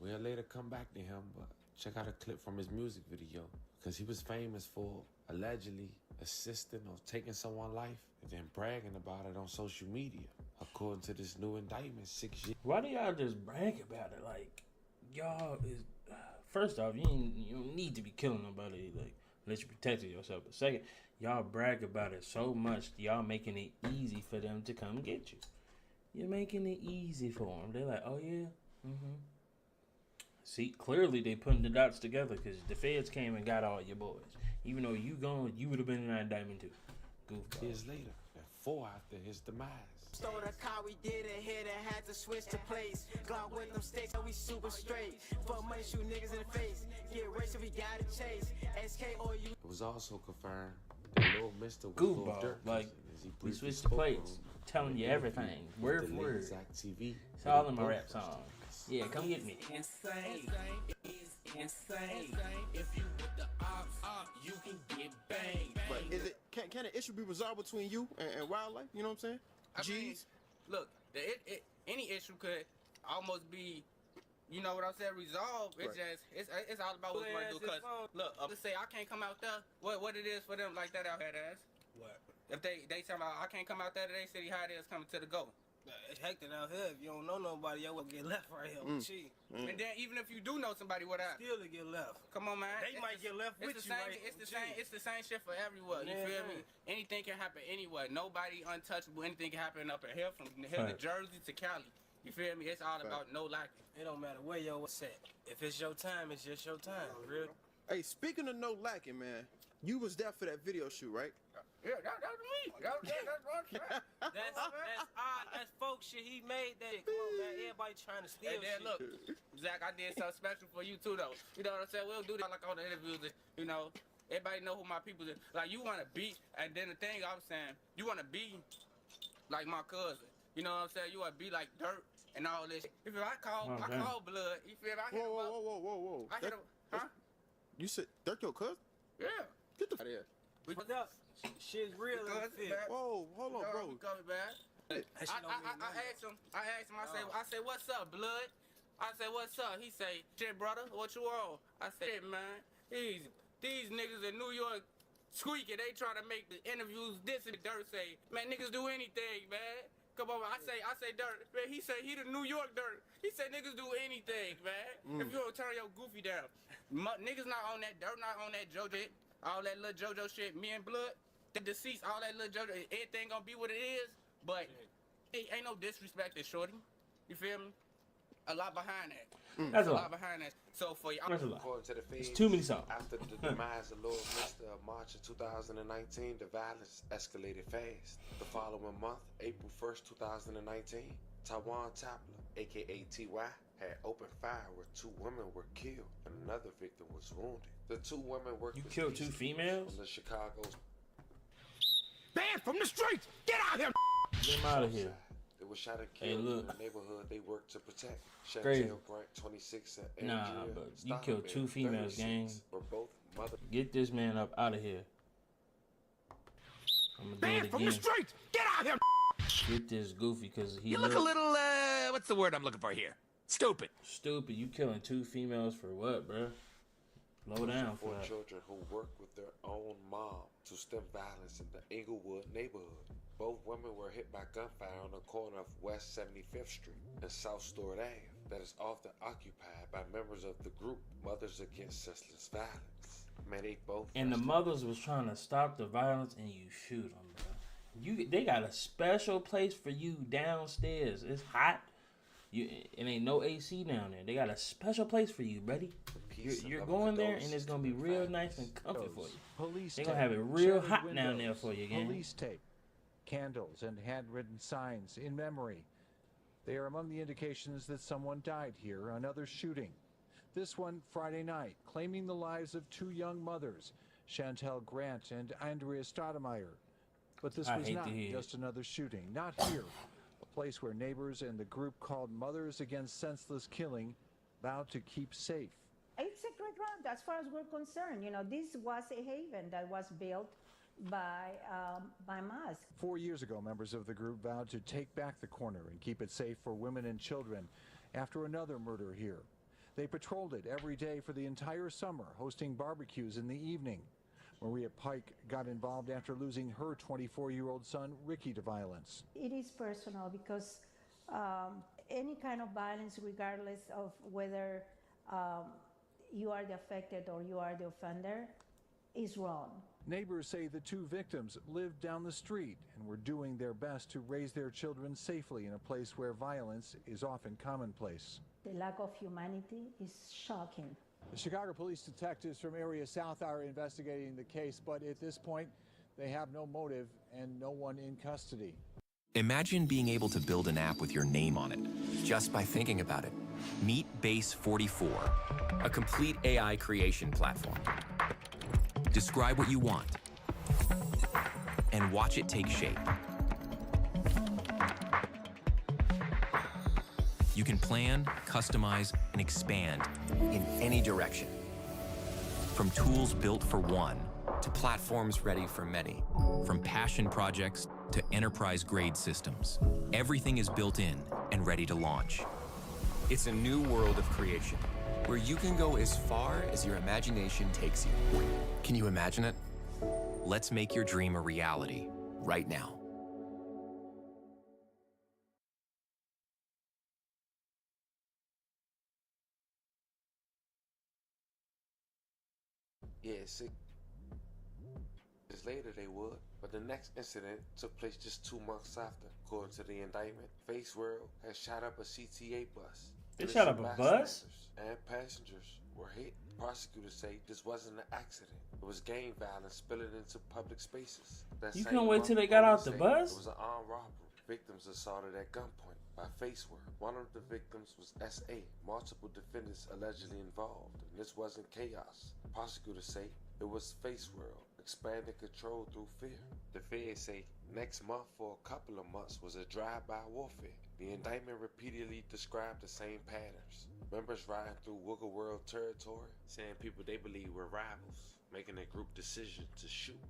We'll later come back to him, but check out a clip from his music video, because he was famous for allegedly assisting or taking someone's life and then bragging about it on social media. According to this new indictment, 6 years. Why do y'all just brag about it? Like, y'all is... First off, you don't need to be killing nobody, like, unless you protected yourself. But second, y'all brag about it so much, y'all making it easy for them to come get you. You're making it easy for them. They're like, oh, yeah? See, clearly they putting the dots together because the feds came and got all your boys. Even though you gone, you would have been in that indictment too. Goofball. Years later, and 4 after his demise. Stole the car, we did a hit and had to switch the place. Glock with them sticks, so we super straight. For money, shoot niggas in the face. Get rich if we gotta chase. SK or you. It was also confirmed that Lil Mister was Goofball. Lil Durk, Like, as he we briefly switched the spoke plates, on telling you everything, word for word. Exact TV. It's all in my rap song. Yeah, come get me. Insane. It's insane. If you with the ops, you can get banged. But can an issue be resolved between you and wildlife? You know what I'm saying? Jeez. Look, any issue could almost be, you know what I'm saying, resolved. It's Right. just, it's all about what you want to do. Cause look, let's say I can't come out there. What it is for them like that out here, ass? What? If they talking about I can't come out there today, city how it is coming to the go. It's hectic out here. If you don't know nobody, you will get left right here with you. And then even if you do know somebody, what I Still to get left. come on, man. They might get left with you, right? It's the same shit for everywhere. You feel me? Anything can happen anywhere. Nobody untouchable. Anything can happen up in here from here to Jersey to Cali. You feel me? It's all about no lacking. It don't matter where your what's at. If it's your time, it's just your time. Real. Hey, speaking of no lacking, man, you was there for that video shoot, right? Yeah, that was me. That's one shot. That's folk shit. He made that. Come on, man. Everybody trying to steal And then shit. look, Zach, I did something special for you too, though. You know what I'm saying? We'll do that like on the interviews. You know, everybody know who my people is. Like you want to be, and then the thing I was saying, you want to be like my cousin. You know what I'm saying? You want to be like Dirt and all this. If I call blood, you feel me? Whoa. I hit him, huh? You said Dirk your cousin? Yeah. Get the out of here. What's up? Shit's real. Whoa, hold on, bro. We coming back. I asked him. I say, what's up, blood? I say, what's up? He say, shit, brother, what you on? I said, man, these niggas in New York squeaking. They trying to make the interviews. This and Dirt say, man, niggas do anything, man. Come on, I say Dirt. Man, he say he the New York Dirt. He say niggas do anything, man. If you don't turn your goofy down, niggas not on that Dirt, not on that JoJo, all that little JoJo shit. Me and Blood, the deceased, all that little JoJo, everything gonna be what it is. But ain't no disrespect to Shorty. You feel me? A lot behind that. That's a lot behind that. So for y'all, According to the It's feds, too many songs. After the demise of Lord Mister of March of 2019, the violence escalated fast. The following month, April 1st, 2019, Tawan Tapler, aka TY, had opened fire where 2 women were killed and another victim was wounded. The 2 women worked. You killed 2 females? In the Chicago. Banned from the streets! Get out here! Get them out of here. They were shot and killed in the neighborhood they worked to protect. Crazy. Chantel Grant, 26, and Nah, Andrea but you killed 2 Steinberg, females, 36, gang. were both mother. Get this man up out of here. I'm gonna do Banned it from the again. streets! Get out here! Get this goofy, cause he You look a little, what's the word I'm looking for here? Stupid. Stupid. You killing 2 females for what, bruh? Low down for 4 that. children who worked with their own mom to stem violence in the Inglewood neighborhood. Both women were hit by gunfire on the corner of West 75th Street and South Stewart Ave that is often occupied by members of the group Mothers Against Senseless Violence. Man, they both. And the mothers was trying to stop the violence, and you shoot them, bro. They got a special place for you downstairs. It's hot. It ain't no AC down there. They got a special place for you, buddy. You're going there, and it's gonna be real nice and comfy for you. They're gonna have it real hot down there for you, gang. Police tape, candles, and handwritten signs in memory. They are among the indications that someone died here. Another shooting. This one Friday night, claiming the lives of 2 young mothers, Chantel Grant and Andrea Stoudemire. But this was not just another shooting. Not here. A place where neighbors and the group called Mothers Against Senseless Killing vowed to keep safe. It's a great round as far as we're concerned. You know, this was a haven that was built by Musk. 4 years ago, members of the group vowed to take back the corner and keep it safe for women and children after another murder here. They patrolled it every day for the entire summer, hosting barbecues in the evening. Maria Pike got involved after losing her 24-year-old son, Ricky, to violence. It is personal because any kind of violence, regardless of whether you are the affected or you are the offender, is wrong. Neighbors say the 2 victims lived down the street and were doing their best to raise their children safely in a place where violence is often commonplace. The lack of humanity is shocking. The Chicago police detectives from Area South are investigating the case, but at this point, they have no motive and no one in custody. Imagine being able to build an app with your name on it, just by thinking about it. Meet Base 44, a complete AI creation platform. Describe what you want, and watch it take shape. You can plan, customize, and expand in any direction. From tools built for one to platforms ready for many. From passion projects to enterprise-grade systems. Everything is built in and ready to launch. It's a new world of creation, where you can go as far as your imagination takes you. Can you imagine it? Let's make your dream a reality right now. Yeah, 6 years later they would, but the next incident took place just 2 months after. According to the indictment, Face World had shot up a CTA bus. They shot up a bus? And passengers were hit. Prosecutors say this wasn't an accident. It was gang violence spilling into public spaces. You couldn't wait till they got out the bus? It was an armed robbery. Victims assaulted at gunpoint by Face World. One of the victims was S.A. Multiple defendants allegedly involved, and this wasn't chaos. Prosecutors say it was Face World expanding control through fear. The feds say next month for a couple of months was a drive-by warfare. The indictment repeatedly described the same patterns. Members riding through Wiggle World territory, saying people they believe were rivals, making a group decision to shoot.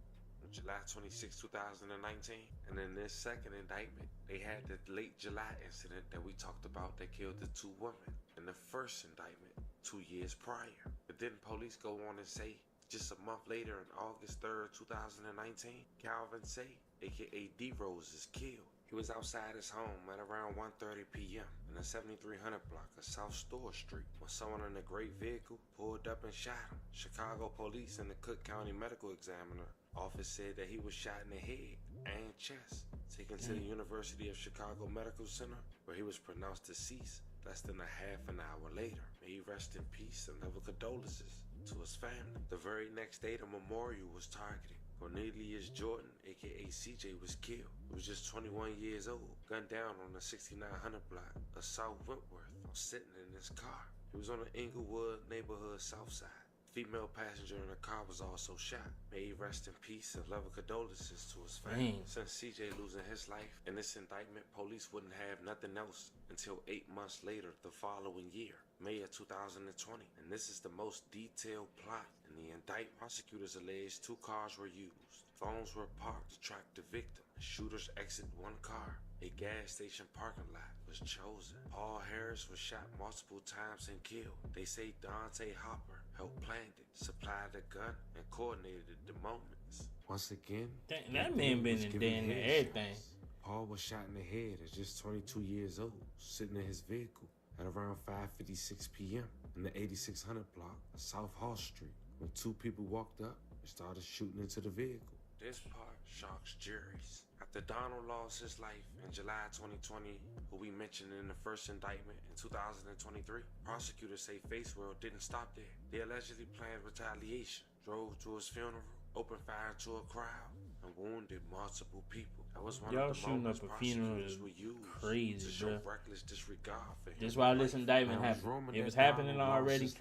On July 26, 2019, and in this second indictment, they had the late July incident that we talked about that killed the 2 women. In the first indictment, 2 years prior. But then police go on and say, just a month later on August 3rd, 2019, Calvin Say, aka D-Rose, is killed. He was outside his home at around 1:30 p.m. in the 7300 block of South Store Street when someone in a gray vehicle pulled up and shot him. Chicago police and the Cook County Medical Examiner office said that he was shot in the head and chest, taken to the University of Chicago Medical Center, where he was pronounced deceased less than a half an hour later. May he rest in peace and level condolences to his family. The very next day, the memorial was targeted. Cornelius Jordan, aka CJ, was killed. He was just 21 years old, gunned down on the 6900 block of South Wentworth, sitting in his car. He was on the Inglewood neighborhood south side. Female passenger in the car was also shot. May he rest in peace and level condolences to his family. Since CJ losing his life in this indictment, police wouldn't have nothing else until 8 months later the following year, May of 2020. And this is the most detailed plot in the indictment. Prosecutors allege 2 cars were used. Phones were parked to track the victim. Shooters exit 1 car. A gas station parking lot was chosen. Paul Harris was shot multiple times and killed. They say Dante Hopper helped plan it, supplied the gun, and coordinated the moments. Once again, that man been in damn near everything. Paul was shot in the head at just 22 years old, sitting in his vehicle at around 5:56 p.m. in the 8600 block of South Hall Street when 2 people walked up and started shooting into the vehicle. This part shocks juries. After Donald lost his life in July 2020, who we mentioned in the first indictment in 2023, prosecutors say Face World didn't stop there. They allegedly planned retaliation, drove to his funeral, opened fire to a crowd, and wounded multiple people. That was one of the moments prosecutors were used to show reckless disregard for him. That's why this indictment happened. It was happening already,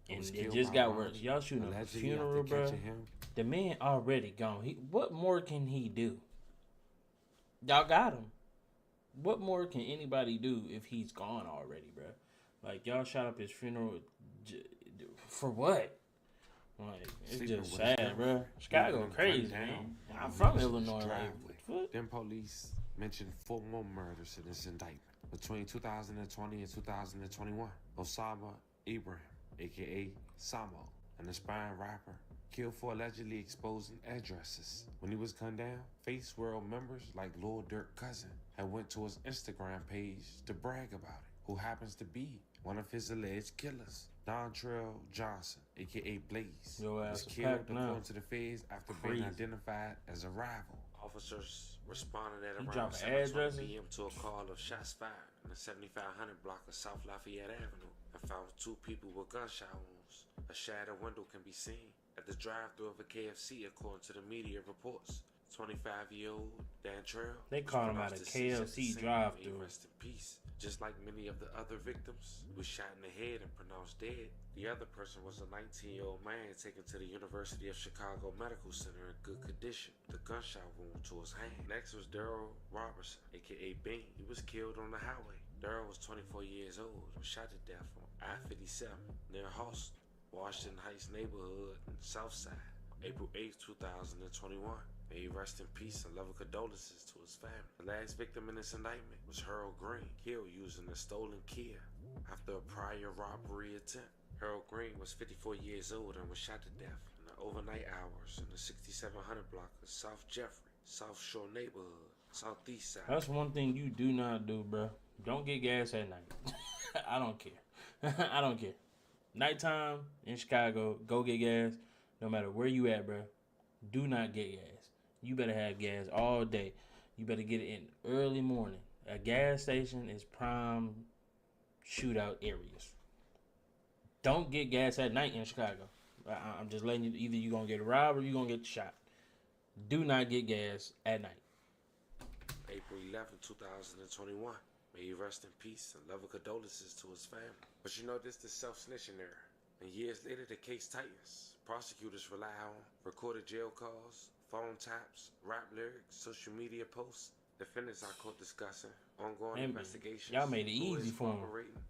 and it just got worse. Y'all shooting up a funeral, bro. The man already gone. What more can he do? Y'all got him. What more can anybody do if he's gone already, bro? Like, y'all shot up his funeral for what? Like, it's just sad, bro. Chicago crazy, man. I'm from Illinois. Like, then police mentioned 4 more murders in this indictment. Between 2020 and 2021, Osama Ibrahim, aka Samo, an aspiring rapper, killed for allegedly exposing addresses. When he was gunned down, Face World members like Lil Durk Cousin had went to his Instagram page to brag about it, who happens to be one of his alleged killers. Dontrell Johnson, aka Blaze, was killed according to the feds after being identified as a rival. Officers responded at around 7:20 p.m. to a call of shots fired in the 7500 block of South Lafayette Avenue and found 2 people with gunshot wounds. A shattered window can be seen at the drive-thru of a KFC, according to the media reports. 25-year-old Dantrell. They call him out a KFC drive-thru. Rest in peace. Just like many of the other victims, he was shot in the head and pronounced dead. The other person was a 19-year-old man taken to the University of Chicago Medical Center in good condition, with a gunshot wound to his hand. Next was Daryl Robertson, aka Bean. He was killed on the highway. Daryl was 24 years old and shot to death on I-57 near Halston, Washington Heights neighborhood in the South Side, April 8, 2021. May he rest in peace and level condolences to his family. The last victim in this indictment was Harold Green, killed using a stolen Kia after a prior robbery attempt. Harold Green was 54 years old and was shot to death in the overnight hours in the 6700 block of South Jeffrey, South Shore neighborhood, Southeast Side. That's one thing you do not do, bro. Don't get gas at night. I don't care. I don't care. Nighttime in Chicago, go get gas. No matter where you at, bro. Do not get gas. You better have gas all day. You better get it in early morning. A gas station is prime shootout areas. Don't get gas at night in Chicago. I'm just letting you, either you're going to get robbed or you're going to get shot. Do not get gas at night. April 11, 2021. May he rest in peace and level condolences to his family. But you know, this is self-snitching era. And years later, the case tightens. Prosecutors rely on recorded jail calls, phone taps, rap lyrics, social media posts. Defendants are caught discussing ongoing investigations. Y'all made it easy for him.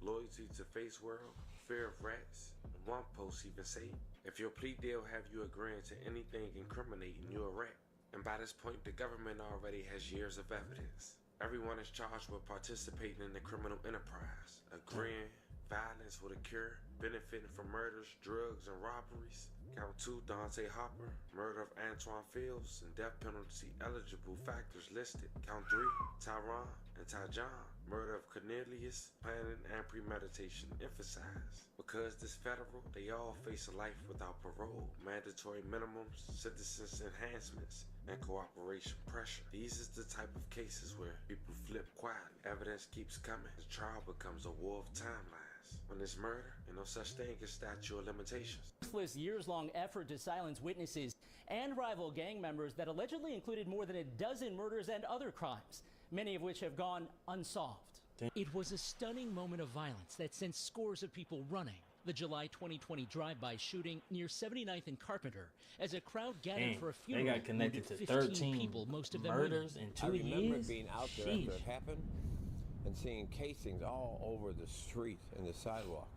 Loyalty to face world, fear of rats. And one post even say, if your plea deal have you agreeing to anything incriminating, you're a rat. And by this point, the government already has years of evidence. Everyone is charged with participating in the criminal enterprise, agreeing violence with a cure, benefiting from murders, drugs, and robberies. Count 2, Dante Hopper, murder of Antoine Fields, and death penalty eligible factors listed. Count 3, Tyron and Tyjon, murder of Cornelius, planning and premeditation emphasized. Because this federal, they all face a life without parole, mandatory minimums, sentence enhancements, and cooperation pressure. These is the type of cases where people flip quietly. Evidence keeps coming. The trial becomes a war of timelines. When it's murder, no such thing as statute of limitations. This years-long effort to silence witnesses and rival gang members that allegedly included more than a dozen murders and other crimes, many of which have gone unsolved. It was a stunning moment of violence that sent scores of people running. The July 2020 drive-by shooting near 79th and Carpenter as a crowd gathered for a funeral. They got connected to 13 people, most of them murders in 2 years. I remember being out there after it happened and seeing casings all over the street and the sidewalk.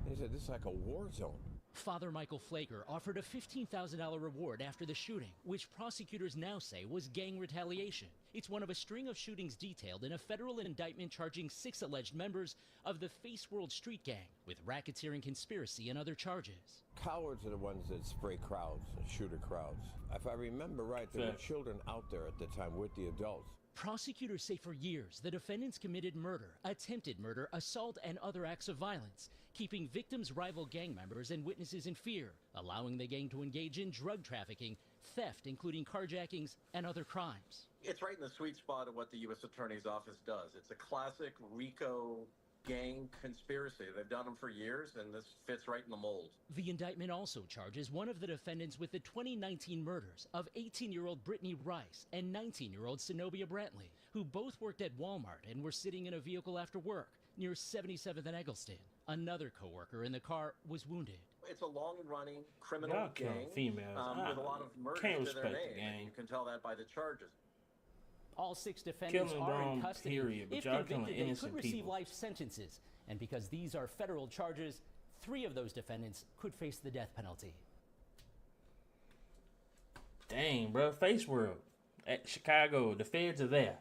And he said, this is like a war zone. Father Michael Flaker offered a $15,000 reward after the shooting, which prosecutors now say was gang retaliation. It's one of a string of shootings detailed in a federal indictment charging 6 alleged members of the Face World Street Gang with racketeering, conspiracy, and other charges. Cowards are the ones that spray crowds and shoot at crowds. If I remember right, there were children out there at the time with the adults. Prosecutors say for years the defendants committed murder, attempted murder, assault, and other acts of violence, keeping victims' rival gang members and witnesses in fear, allowing the gang to engage in drug trafficking, theft, including carjackings, and other crimes. It's right in the sweet spot of what the U.S. Attorney's Office does. It's a classic RICO gang conspiracy. They've done them for years, and this fits right in the mold. The indictment also charges one of the defendants with the 2019 murders of 18-year-old Brittany Rice and 19-year-old Zenobia Brantley, who both worked at Walmart and were sitting in a vehicle after work near 77th and Eggleston. Another co-worker in the car was wounded. It's a long-running criminal gang females. With a lot of murders to their name. You can tell that by the charges. All 6 defendants are in custody. Period, but if y'all convicted, they could receive people. life sentences. And because these are federal charges, 3 of those defendants could face the death penalty. Dang, bro. Face World. At Chicago, the feds are there.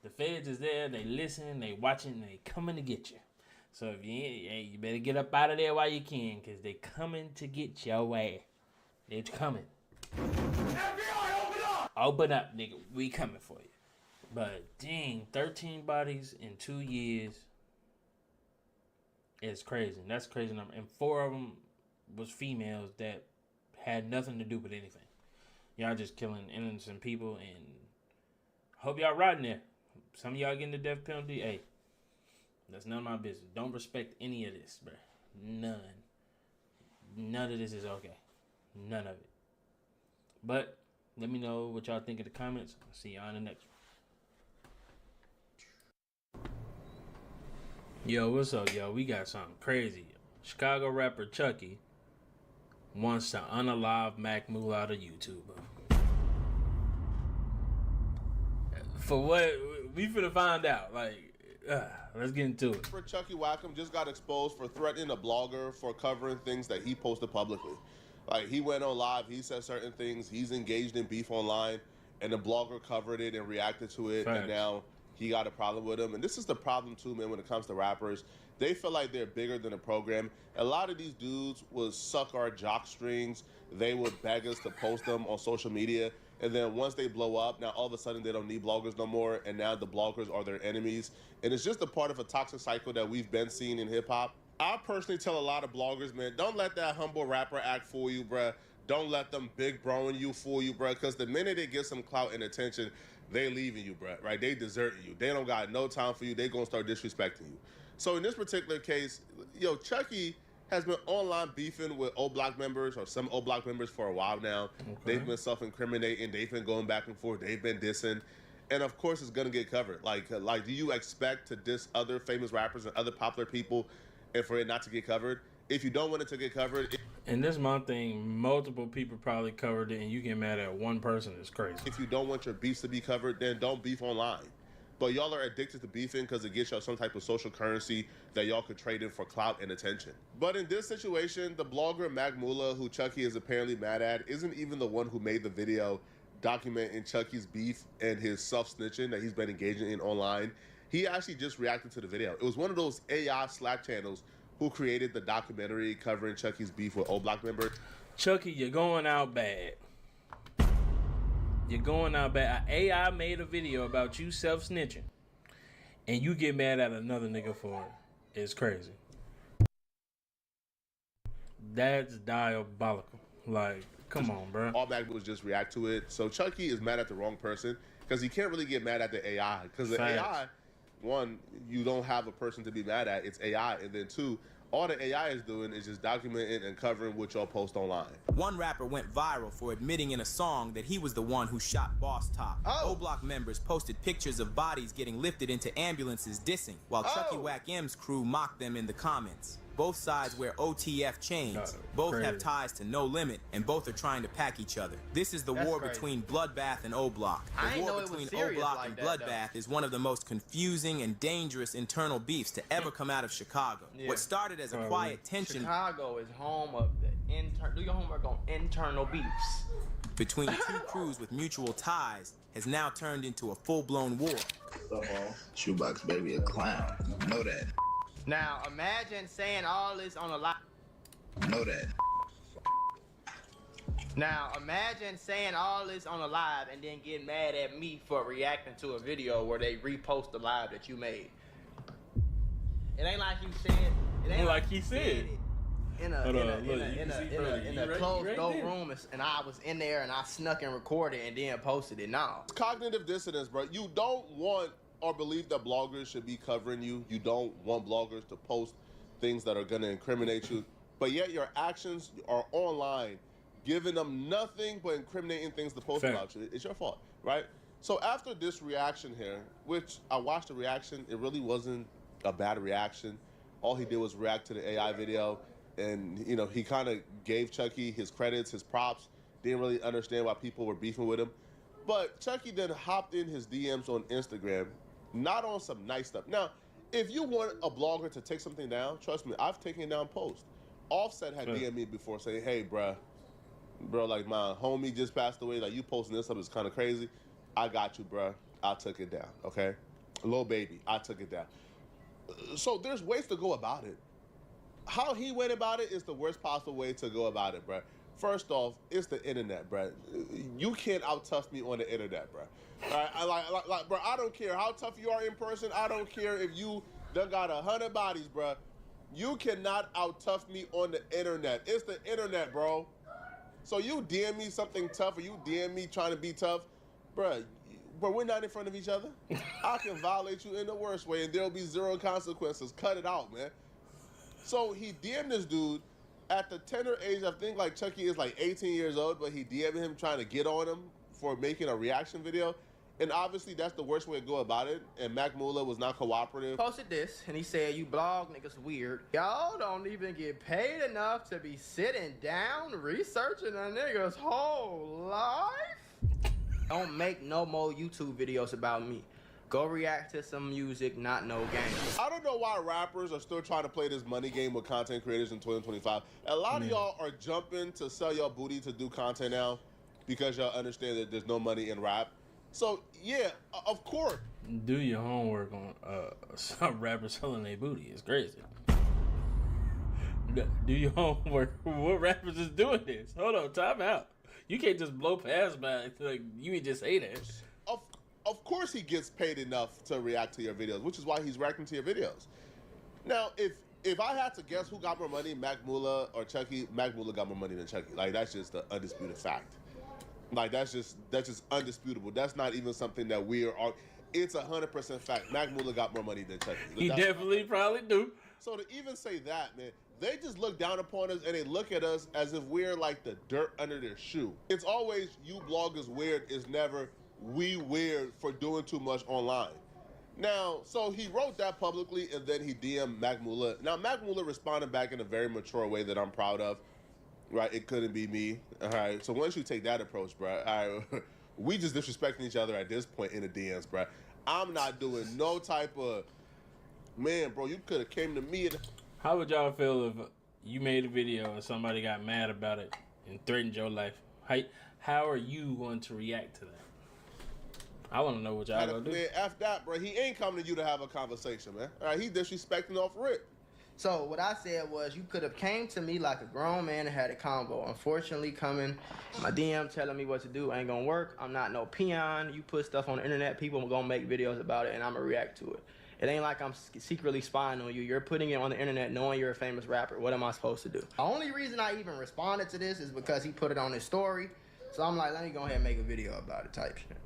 The feds is there. They listening, they watching, they coming to get you. So if you ain't, hey, you better get up out of there while you can, because they coming to get your ass. They're coming. FBI, open up! Open up, nigga. We coming for you. But dang, 13 bodies in 2 years is crazy. That's a crazy number. And 4 of them was females that had nothing to do with anything. Y'all just killing innocent people, and hope y'all riding there. Some of y'all getting the death penalty. Hey, that's none of my business. Don't respect any of this, bro. None. None of this is okay. None of it. But let me know what y'all think in the comments. I'll see y'all in the next one. Yo, what's up, yo? We got something crazy. Chicago rapper Chucky wants to unalive Mac Moolah, the YouTuber. For what? We finna find out. Like, let's get into it. For Chucky Wackham just got exposed for threatening a blogger for covering things that he posted publicly. Like, he went on live, he said certain things, he's engaged in beef online, and the blogger covered it and reacted to it, and now he got a problem with him. And this is the problem too, man, when it comes to rappers. They feel like they're bigger than the program. A lot of these dudes would suck our jock strings. They would beg us to post them on social media. And then once they blow up, now all of a sudden they don't need bloggers no more. And now the bloggers are their enemies. And it's just a part of a toxic cycle that we've been seeing in hip hop. I personally tell a lot of bloggers, man, don't let that humble rapper act fool you, bruh. Don't let them big broing you fool you, bruh. Because the minute they get some clout and attention, they leaving you, bruh, right? They deserting you. They don't got no time for you. They gonna start disrespecting you. So in this particular case, yo, Chucky has been online beefing with O Block members or some O Block members for a while now. Okay. They've been self-incriminating. They've been going back and forth. They've been dissing. And of course, it's gonna get covered. Like, do you expect to diss other famous rappers and other popular people and for it not to get covered? If you don't want it to get covered... And this is my thing. Multiple people probably covered it, and you get mad at one person. It's crazy. If you don't want your beefs to be covered, then don't beef online. But y'all are addicted to beefing because it gets y'all some type of social currency that y'all could trade in for clout and attention. But in this situation, the blogger Mac Mula, who Chucky is apparently mad at, isn't even the one who made the video documenting Chucky's beef and his self-snitching that he's been engaging in online. He actually just reacted to the video. It was one of those AI Slack channels who created the documentary covering Chucky's beef with O Block members. Chucky, you're going out bad. You're going out bad. AI made a video about you self-snitching, and you get mad at another nigga for it. It's crazy. That's diabolical. Like, come on, bro. All Mac was just react to it. So Chucky is mad at the wrong person because he can't really get mad at the AI. Because the AI, one, you don't have a person to be mad at. It's AI. And then two, all the AI is doing is just documenting and covering what y'all post online. One rapper went viral for admitting in a song that he was the one who shot Boss Top. O Block members posted pictures of bodies getting lifted into ambulances dissing, while Chucky Wack M's crew mocked them in the comments. Both sides wear OTF chains, both have ties to No Limit, and both are trying to pack each other. This is the war between Bloodbath and O Block. The war between O Block and Bloodbath is one of the most confusing and dangerous internal beefs to ever come out of Chicago. What started as a quiet tension... Chicago is home of the do your homework on internal beefs. Between two crews with mutual ties has now turned into a full-blown war. Shoebox baby a clown. You know that. Now, imagine saying all this on a live. Know that. Now, imagine saying all this on a live and then getting mad at me for reacting to a video where they repost the live that you made. It ain't like you said. It ain't like he said it in a closed door room, and I was in there and I snuck and recorded and then posted it. No. It's cognitive dissonance, bro. You don't want or believe that bloggers should be covering you. You don't want bloggers to post things that are going to incriminate you. But yet your actions are online, giving them nothing but incriminating things to post about you. It's your fault, right? So after this reaction here, which I watched the reaction, it really wasn't a bad reaction. All he did was react to the AI video. And, you know, he kind of gave Chucky his credits, his props. Didn't really understand why people were beefing with him. But Chucky then hopped in his DMs on Instagram, not on some nice stuff. Now, if you want a blogger to take something down, trust me, I've taken down posts. Offset had DM'd me before saying, hey, bro, like my homie just passed away. Like, you posting this stuff is kind of crazy. I got you, bro. I took it down, okay? Lil Baby, I took it down. So there's ways to go about it. How he went about it is the worst possible way to go about it, bro. First off, it's the internet, bro. You can't out-tough me on the internet, bro. Right? Bro, I don't care how tough you are in person. I don't care if you done got 100 bodies, bro. You cannot out-tough me on the internet. It's the internet, bro. So you DM me something tough or you DM me trying to be tough, bro, we're not in front of each other. I can violate you in the worst way and there'll be zero consequences. Cut it out, man. So he DM'd this dude at the tender age, I think like Chucky is like 18 years old, but he DM'd him trying to get on him for making a reaction video. And obviously that's the worst way to go about it. And Mac Mula was not cooperative. Posted this and he said, you blog niggas weird. Y'all don't even get paid enough to be sitting down researching a nigga's whole life. Don't make no more YouTube videos about me. Go react to some music, not no game. I don't know why rappers are still trying to play this money game with content creators in 2025. A lot of y'all are jumping to sell your booty to do content now because y'all understand that there's no money in rap. So, yeah, of course. Do your homework on some rappers selling their booty. It's crazy. Do your homework. What rappers is doing this? Hold on, time out. You can't just blow past by like you would just say that. Of course he gets paid enough to react to your videos, which is why he's reacting to your videos. Now, if I had to guess who got more money, Mac Mula or Chucky, Mac Mula got more money than Chucky. Like, that's just the undisputed fact. Like, that's just undisputable. That's not even something that it's 100% fact. Mac Mula got more money than Chucky. He definitely probably do. So to even say that, man, they just look down upon us and they look at us as if we're like the dirt under their shoe. It's always you bloggers weird. It's never we weird for doing too much online. Now, so he wrote that publicly and then he DM'd Mac Mula. Now, Mac Mula responded back in a very mature way that I'm proud of. Right? It couldn't be me. All right. So once you take that approach, bro, all right, we just disrespecting each other at this point in the DMs, bro. I'm not doing no type of, man, bro, you could have came to me. How would y'all feel if you made a video and somebody got mad about it and threatened your life? How are you going to react to that? I want to know what y'all gonna do. Man, F that, bro. He ain't coming to you to have a conversation, man. All right, he disrespecting off rip. So what I said was you could have came to me like a grown man and had a convo. Unfortunately, coming my DM telling me what to do ain't gonna work. I'm not no peon. You put stuff on the internet, people are gonna make videos about it and I'm gonna react to it. It ain't like I'm secretly spying on you. You're putting it on the internet knowing you're a famous rapper. What am I supposed to do? The only reason I even responded to this is because he put it on his story. So I'm like, let me go ahead and make a video about it type shit.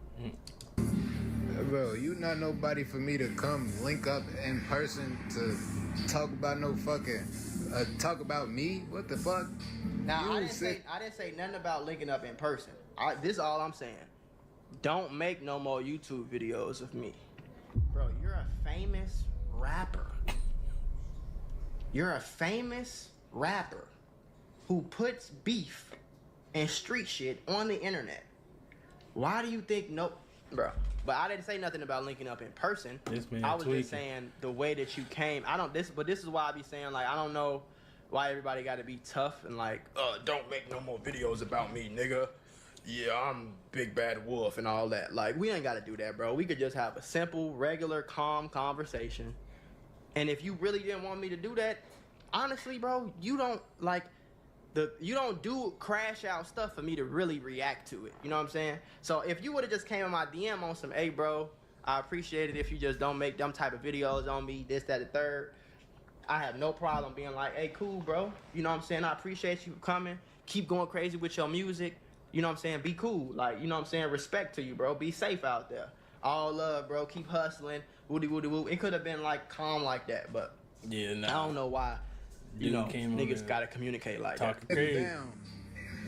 Bro, you not nobody for me to come link up in person to talk about no fucking, talk about me? What the fuck? Now, I didn't say nothing about linking up in person. This is all I'm saying. Don't make no more YouTube videos of me. Bro, you're a famous rapper. You're a famous rapper who puts beef and street shit on the internet. Why do you think bro? But I didn't say nothing about linking up in person. I was just saying the way that you came. But this is why I be saying, like, I don't know why everybody got to be tough and like, don't make no more videos about me, nigga. Yeah, I'm Big Bad Wolf and all that. Like, we ain't got to do that, bro. We could just have a simple, regular, calm conversation. And if you really didn't want me to do that, honestly, bro, you don't do crash out stuff for me to really react to it. You know what I'm saying? So if you would have just came in my DM on some, hey, bro, I appreciate it if you just don't make them type of videos on me, this, that, the third. I have no problem being like, hey, cool, bro. You know what I'm saying? I appreciate you coming. Keep going crazy with your music. You know what I'm saying? Be cool. Like, you know what I'm saying? Respect to you, bro. Be safe out there. All love, bro. Keep hustling. Woody, woody, woo. It could have been, like, calm like that, but yeah, I don't know why. You know, niggas gotta communicate like that. Down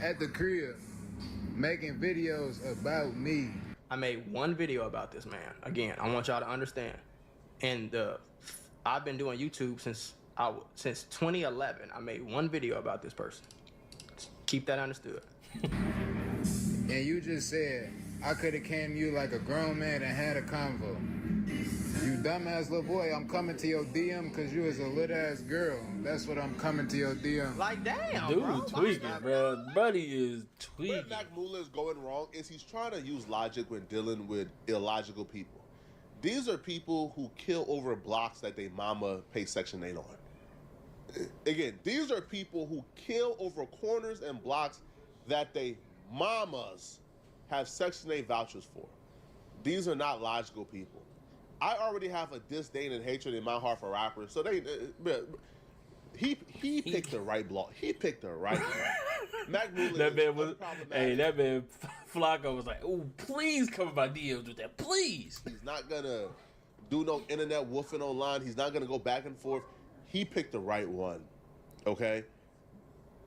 at the crib, making videos about me. I made one video about this man. Again, I want y'all to understand. And I've been doing YouTube since 2011. I made one video about this person. Keep that understood. And you just said I could have came to you like a grown man and had a convo. You dumbass little boy, I'm coming to your DM because you is a little ass girl. That's what I'm coming to your DM. Like, damn, dude, bro. Tweaking, bro. Buddy is tweaking. Where Mac Mula is going wrong is he's trying to use logic when dealing with illogical people. These are people who kill over blocks that they mama pay Section 8 on. Again, these are people who kill over corners and blocks that they mamas have Section 8 vouchers for. These are not logical people. I already have a disdain and hatred in my heart for rappers, so he picked the right block. He picked the right block. Mac Mula that man Flacco was like, "Oh, please come in my DMs with that, please." He's not gonna do no internet woofing online. He's not gonna go back and forth. He picked the right one, okay?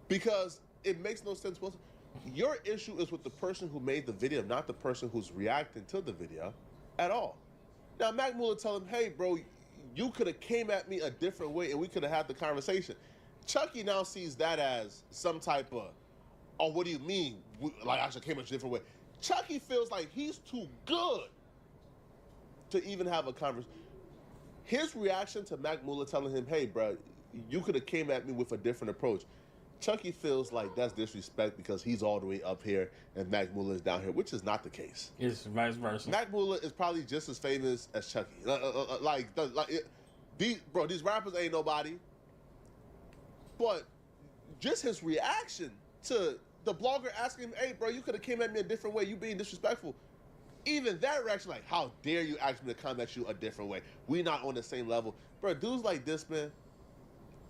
Because it makes no sense. Your issue is with the person who made the video, not the person who's reacting to the video at all. Now, Mac Mula tell him, hey, bro, you could have came at me a different way and we could have had the conversation. Chucky now sees that as some type of, oh, what do you mean? Like, I should came at you a different way. Chucky feels like he's too good to even have a conversation. His reaction to Mac Mula telling him, hey, bro, you could have came at me with a different approach. Chucky feels like that's disrespect because he's all the way up here and Mac Mula is down here, which is not the case. It's vice versa. Mac Mula is probably just as famous as Chucky. These rappers ain't nobody. But just his reaction to the blogger asking him, hey, bro, you could have came at me a different way. You being disrespectful. Even that reaction, like, how dare you ask me to come at you a different way? We not on the same level. Bro, dudes like this, man,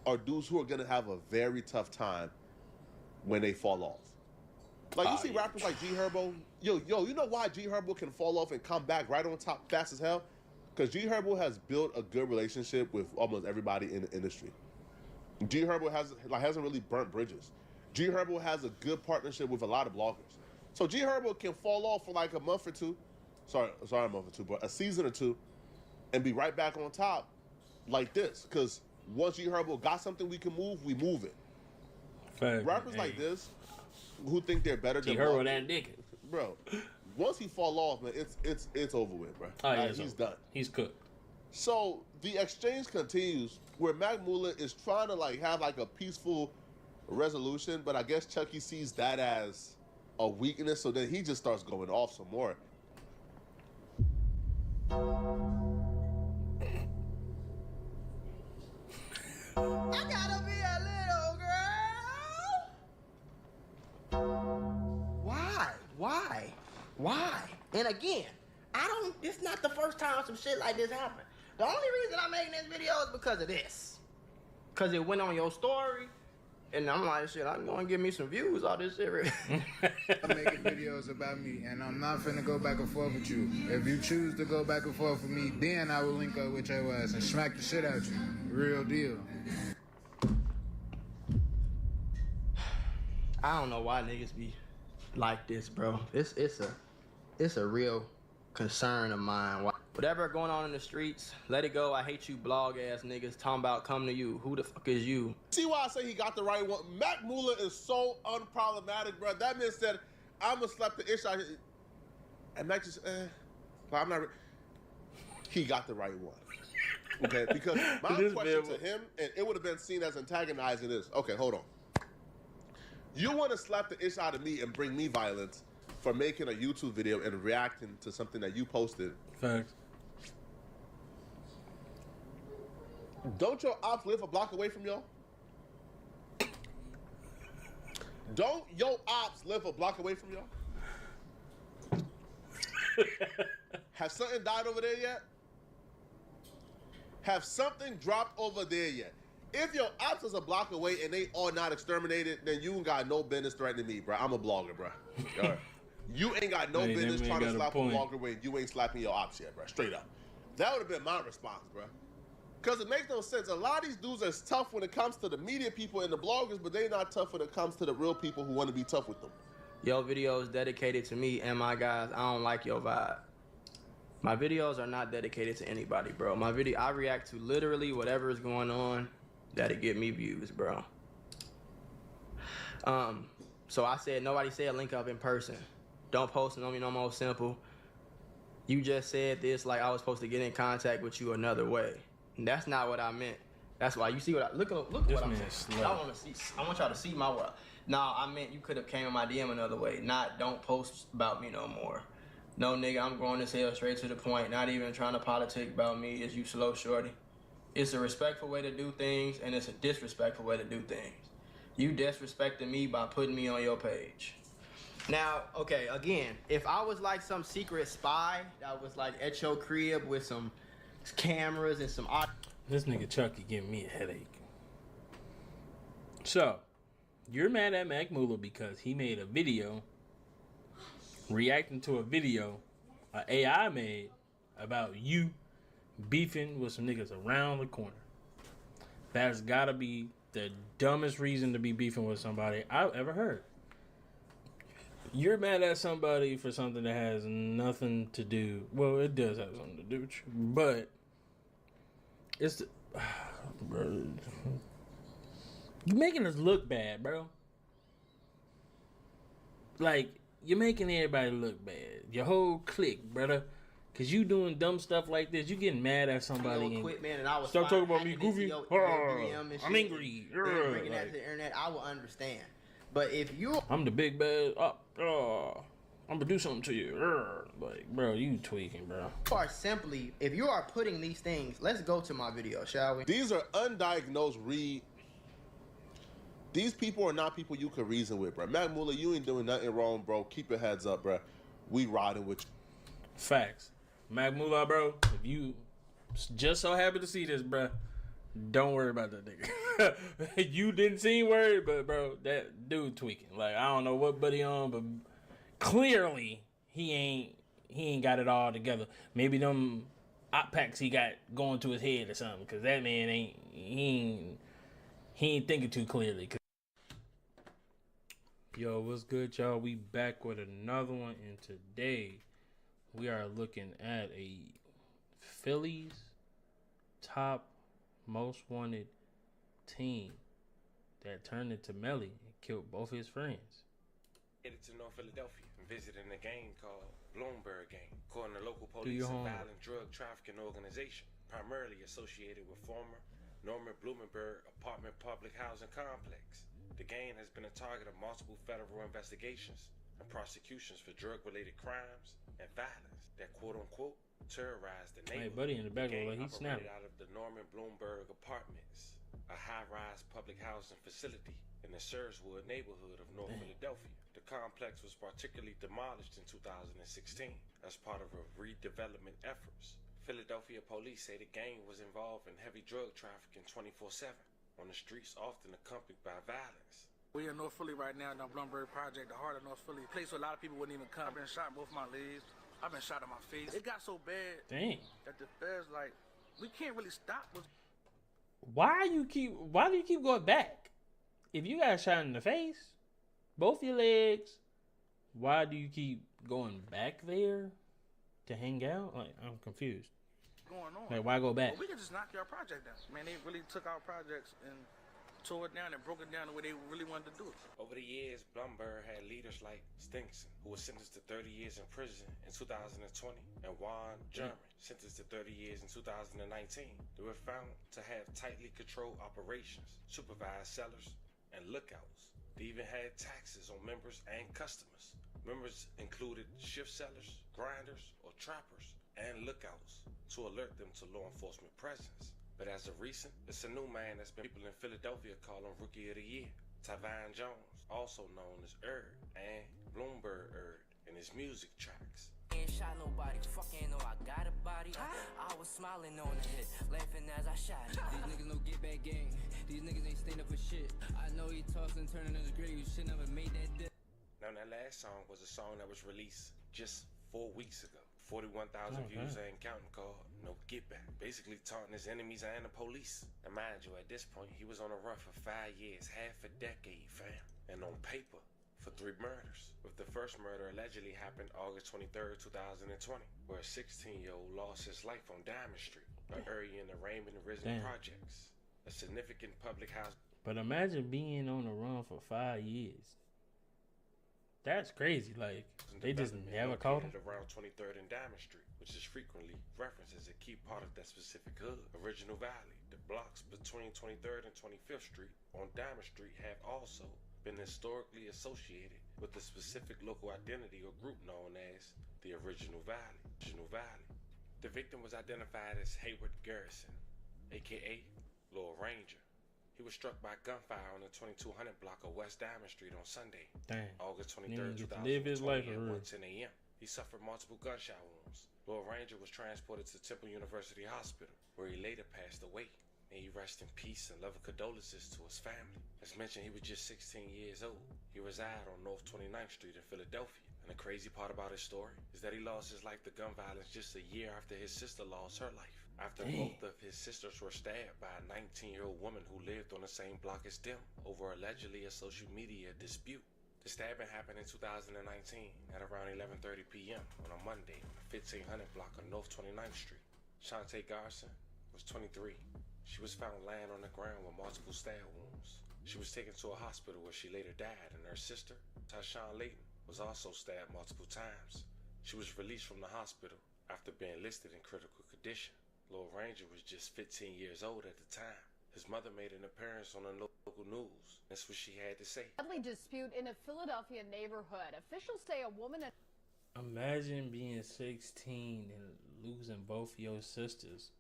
are dudes who are going to have a very tough time when they fall off. Like, you see rappers like G Herbo. Yo, you know why G Herbo can fall off and come back right on top fast as hell? Because G Herbo has built a good relationship with almost everybody in the industry. G Herbo hasn't really burnt bridges. G Herbo has a good partnership with a lot of bloggers. So G Herbo can fall off for like a month or two. Sorry, a month or two, but a season or two, and be right back on top like this. Because once G Herbo got something we can move, we move it. Fact, rappers like this, who think they're better than G Herbo that nigga, bro. Once he fall off, man, it's over with, bro. Oh, yeah, he's done. He's cooked. So the exchange continues where Mac Mula is trying to like have like a peaceful resolution, but I guess Chucky sees that as a weakness, so then he just starts going off some more. I gotta be a little girl. Why? And again, it's not the first time some shit like this happened. The only reason I'm making this video is because of this. Because it went on your story. And I'm like, shit, I'm going to give me some views on this shit. I'm making videos about me, and I'm not finna go back and forth with you. If you choose to go back and forth with me, then I will link up with your ass and smack the shit out you. Real deal. I don't know why niggas be like this, bro. It's a real concern of mine. Whatever going on in the streets, let it go. I hate you blog ass niggas talking about come to you. Who the fuck is you? See why I say he got the right one? Mac Mula is so unproblematic, bro. That man said, I'ma slap the ish out here. And Mac just, I'm not. He got the right one. Okay, because my question to him, and it would have been seen as antagonizing, is, okay, hold on. You want to slap the ish out of me and bring me violence for making a YouTube video and reacting to something that you posted. Facts. Don't your ops live a block away from y'all? Don't your ops live a block away from y'all? Have something died over there yet? Have something dropped over there yet? If your ops is a block away and they are not exterminated, then you ain't got no business threatening me, bro. I'm a blogger, bro. All right. You ain't got no business trying to slap a blogger when you ain't slapping your ops yet, bro. Straight up. That would have been my response, bro. Because it makes no sense. A lot of these dudes are tough when it comes to the media people and the bloggers, but they're not tough when it comes to the real people who want to be tough with them. Your video is dedicated to me and my guys. I don't like your vibe. My videos are not dedicated to anybody, bro. I react to literally whatever is going on that'll get me views, bro. So I said, nobody said link up in person. Don't post it on me no more, simple. You just said this like I was supposed to get in contact with you another way. And that's not what I meant. That's why you see what look at what I'm saying. I want y'all to see my world. Nah, I meant you could have came in my DM another way. Not don't post about me no more. No nigga, I'm going to hell straight to the point. Not even trying to politic about me. Is you slow shorty? It's a respectful way to do things, and it's a disrespectful way to do things. You disrespecting me by putting me on your page. Now, okay, again, if I was like some secret spy that was like at your crib with some cameras and some... This nigga Chucky giving me a headache. So, you're mad at Mac Mula because he made a video reacting to a video an AI made about you beefing with some niggas around the corner. That's gotta be the dumbest reason to be beefing with somebody I've ever heard. You're mad at somebody for something that has nothing to do... Well, it does have something to do with you, but it's... Bro, you're making us look bad, bro. Like, you're making everybody look bad. Your whole clique, brother. Cause you doing dumb stuff like this, you getting mad at somebody. Video equipment, and I was stop talking about me, hacking into goofy. your DM and I'm shit, angry. and bringing that to the internet, I will understand. But if you, I'm the big bad. I'm gonna do something to you. Like, bro, you tweaking, bro. are simply, if you are putting these things, let's go to my video, shall we? These are undiagnosed These people are not people you could reason with, bro. Mac Muller, you ain't doing nothing wrong, bro. Keep your heads up, bro. We riding with you. Facts. Mac Muller, bro. If you just so happy to see this, bro, don't worry about that nigga. You didn't seem worried, but bro, that dude tweaking. Like, I don't know what buddy on, but clearly he ain't got it all together. Maybe them op packs he got going to his head or something. Cause that man he ain't thinking too clearly. Yo, what's good, y'all? We back with another one, and today we are looking at a Phillies top most wanted team that turned into Melly and killed both his friends. Headed to North Philadelphia and visiting a gang called Bloomberg Gang, according to local police, a violent drug trafficking organization primarily associated with former Norman Bloomberg apartment public housing complex. The gang has been a target of multiple federal investigations and prosecutions for drug-related crimes and violence that quote-unquote terrorized the neighborhood. Hey, buddy in the back, gang like he snapped out of the Norman Bloomberg Apartments, a high-rise public housing facility in the Searswood neighborhood of North Philadelphia. The complex was particularly demolished in 2016 as part of a redevelopment efforts. Philadelphia police say the gang was involved in heavy drug trafficking 24/7 on the streets, often accompanied by violence. We in North Philly right now in the Bloomberg Project, the heart of North Philly. Place where a lot of people wouldn't even come. I've been shot in both my legs. I've been shot in my face. It got so bad that the feds like, we can't really stop what's... Why do you keep going back? If you got shot in the face, both your legs, why do you keep going back there to hang out? Like, I'm confused. Going on. Like, why go back? Well, we could just knock your project down. Man, they really took our projects and tore it down and broke it down the way they really wanted to do it. Over the years, Bloomberg had leaders like Stinkson, who was sentenced to 30 years in prison in 2020, and Juan German, sentenced to 30 years in 2019. They were found to have tightly controlled operations, supervised sellers, and lookouts. They even had taxes on members and customers. Members included shift sellers, grinders, or trappers, and lookouts to alert them to law enforcement presence. But as of recent, it's a new man that's been people in Philadelphia call him Rookie of the Year, Tavon Jones, also known as Erd and Bloomberg Erd in his music tracks. Ain't shot nobody, fucking know I got a body. I was smiling on the hit, laughing as I shot it. These niggas no get back gang. These niggas ain't stand up for shit. I know he tossing, turning in his grave. You should never made that dip. Now that last song was a song that was released just 4 weeks ago. 41,000 views and counting, called No Get Back, basically taunting his enemies and the police. And mind you, at this point, he was on a run for 5 years, half a decade, fam. And on paper, for 3 murders, with the first murder allegedly happened August 23rd, 2020, where a 16-year-old lost his life on Diamond Street, an area in the Raymond and Risen projects, a significant public house. But imagine being on the run for 5 years. That's crazy. Like, they just never caught him. Around 23rd and Diamond Street, which is frequently referenced as a key part of that specific hood. Original Valley, the blocks between 23rd and 25th Street on Diamond Street have also been historically associated with the specific local identity or group known as the Original Valley. The victim was identified as Hayward Garrison, aka Lil Ranger. He was struck by gunfire on the 2200 block of West Diamond Street on Sunday, August 23rd, 2020 at 1:10 a.m. He suffered multiple gunshot wounds. Lil Ranger was transported to Temple University Hospital, where he later passed away. May he rest in peace and love and condolences to his family. As mentioned, he was just 16 years old. He resided on North 29th Street in Philadelphia. And the crazy part about his story is that he lost his life to gun violence just a year after his sister lost her life. After both of his sisters were stabbed by a 19-year-old woman who lived on the same block as them over allegedly a social media dispute. The stabbing happened in 2019 at around 11:30 p.m. on a Monday on the 1500 block of North 29th Street. Shantae Garson was 23. She was found laying on the ground with multiple stab wounds. She was taken to a hospital where she later died, and her sister, Tyshawn Layton, was also stabbed multiple times. She was released from the hospital after being listed in critical condition. Lil Ranger was just 15 years old at the time. His mother made an appearance on the local news. That's what she had to say. Deadly dispute in a Philadelphia neighborhood. Officials say a woman. Imagine being 16 and losing both your sisters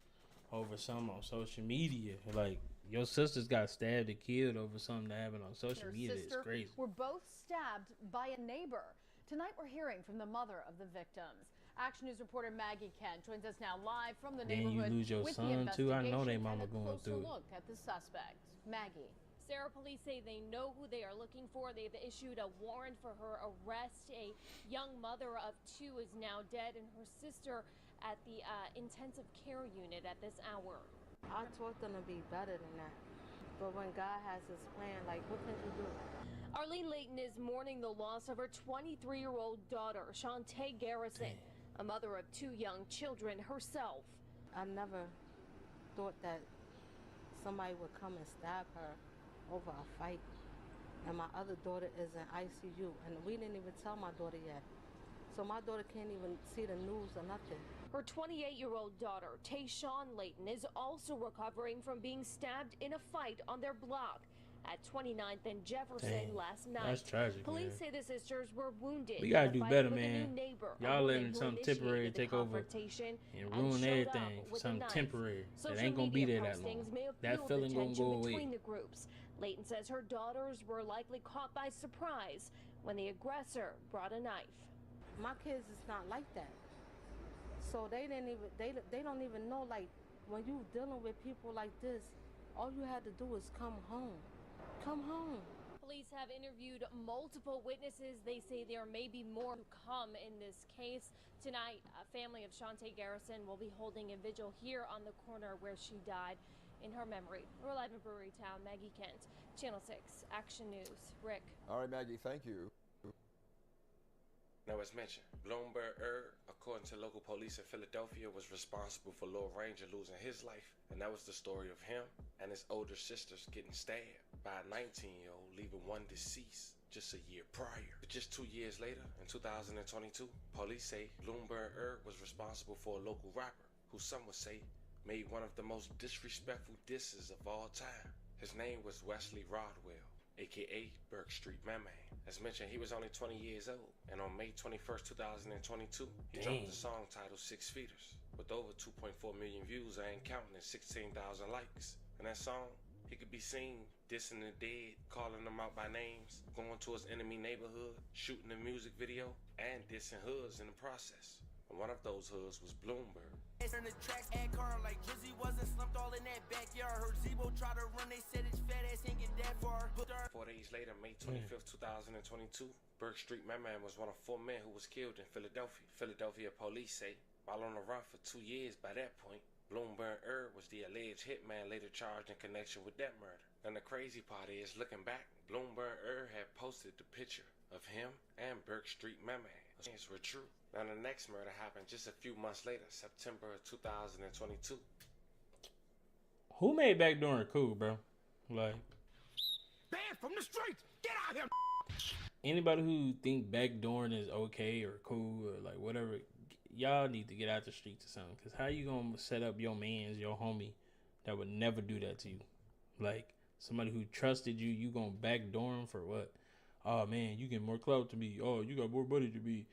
over something on social media. Like, your sisters got stabbed and killed over something that happened on social media. It's crazy. Were both stabbed by a neighbor. Tonight we're hearing from the mother of the victims. Action News reporter Maggie Kent joins us now live from the neighborhood. Then you lose your with son the too. I know they investigation mama and a going closer through look at the suspect. Maggie. Sarah, police say they know who they are looking for. They've issued a warrant for her arrest. A young mother of two is now dead, and her sister at the intensive care unit at this hour. I taught them to be better than that. But when God has his plan, like, what can you do? Arlene Layton is mourning the loss of her 23-year-old daughter, Shantae Garrison, a mother of two young children herself. I never thought that somebody would come and stab her over a fight. And my other daughter is in ICU, and we didn't even tell my daughter yet. So my daughter can't even see the news or nothing. Her 28-year-old daughter, Tayshawn Layton, is also recovering from being stabbed in a fight on their block at 29th and Jefferson last night. That's tragic, Police man. say the sisters were wounded. We gotta in a do fight better, with a man. new neighbor, a Y'all woman letting who something temporary initiated the take over confrontation and and ruin showed everything up for with a something knife. temporary Social that ain't gonna be media there that long. postings may have That fueled feeling gonna tension go away. between the groups. Layton says her daughters were likely caught by surprise when the aggressor brought a knife. My kids is not like that. So they don't even know, like, when you dealing with people like this, all you had to do is come home. Come home. Police have interviewed multiple witnesses. They say there may be more to come in this case. Tonight, a family of Shantae Garrison will be holding a vigil here on the corner where she died in her memory. We're live in Brewery Town. Maggie Kent, Channel 6, Action News. Rick. All right, Maggie, thank you. Now, as mentioned, Bloomberg, according to local police in Philadelphia, was responsible for Lil Ranger losing his life, and that was the story of him and his older sisters getting stabbed by a 19-year-old, leaving one deceased just a year prior. But just 2 years later, in 2022, police say Bloomberg was responsible for a local rapper who some would say made one of the most disrespectful disses of all time. His name was Wesley Rodwell, aka Burke Street Man. As mentioned, he was only 20 years old, and on May 21st, 2022, he dropped the song titled 6 Feeters, with over 2.4 million views and counting and 16,000 likes. In that song, he could be seen dissing the dead, calling them out by names, going to his enemy neighborhood, shooting a music video, and dissing hoods in the process. And one of those hoods was Bloomberg. In the tracks, ad car like Drizzy wasn't slumped all in that backyard. Heard Zebo try to run, they said his fat ass ain't get that far. 4 days later, May 25th, 2022, Burke Street Man was one of 4 men who was killed in Philadelphia. Philadelphia police say, while on the run for 2 years by that point, Bloomberg was the alleged hitman later charged in connection with that murder. And the crazy part is, looking back, Bloomberg had posted the picture of him and Burke Street Man. Things were true. Now the next murder happened just a few months later, September of 2022. Who made backdooring cool, bro? Like, Banned from the streets! Get out here! anybody who think backdooring is okay or cool or like whatever, y'all need to get out the streets or something. Cause how you gonna set up your mans, your homie, that would never do that to you? Like somebody who trusted you, you gonna backdoor him for what? Oh man, you get more clout to me. Oh, you got more money to me.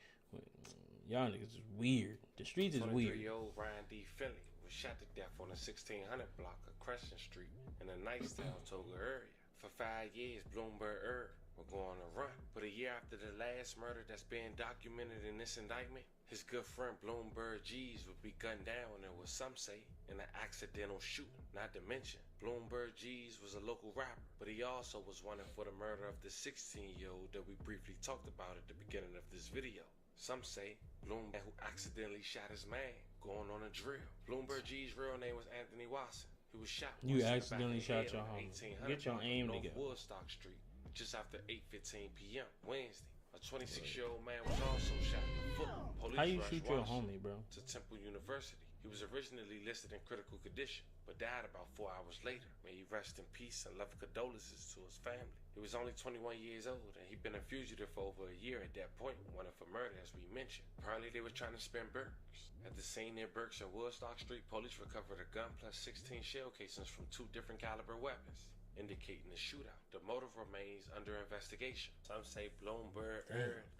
Y'all niggas is weird. The streets is weird. 23-year-old Ryan D. Finley was shot to death on the 1600 block of Crescent Street in the Nicetown, Toga area. For 5 years, Bloomberg would go on a run. But a year after the last murder that's being documented in this indictment, his good friend Bloomberg G's would be gunned down in what some say in an accidental shooting. Not to mention, Bloomberg G's was a local rapper, but he also was wanted for the murder of the 16-year-old that we briefly talked about at the beginning of this video. Some say Bloomberg who accidentally shot his man going on a drill. Bloomberg G's real name was Anthony Watson. He was shot. You accidentally shot your homie. Get your aim North together. Woodstock Street just after 8:15 p.m. Wednesday. A 26-year-old man was also shot in the foot. Police How you rushed shoot your Watson homie, bro? to Temple University He was originally listed in critical condition, but died about 4 hours later. May he rest in peace and love condolences to his family. He was only 21 years old, and he'd been a fugitive for over a year at that point, wanted for murder, as we mentioned. Apparently, they were trying to spin Burks. At the scene near Burks and Woodstock Street, police recovered a gun plus 16 shell casings from 2 different caliber weapons, indicating a shootout. The motive remains under investigation. Some say Bloomberg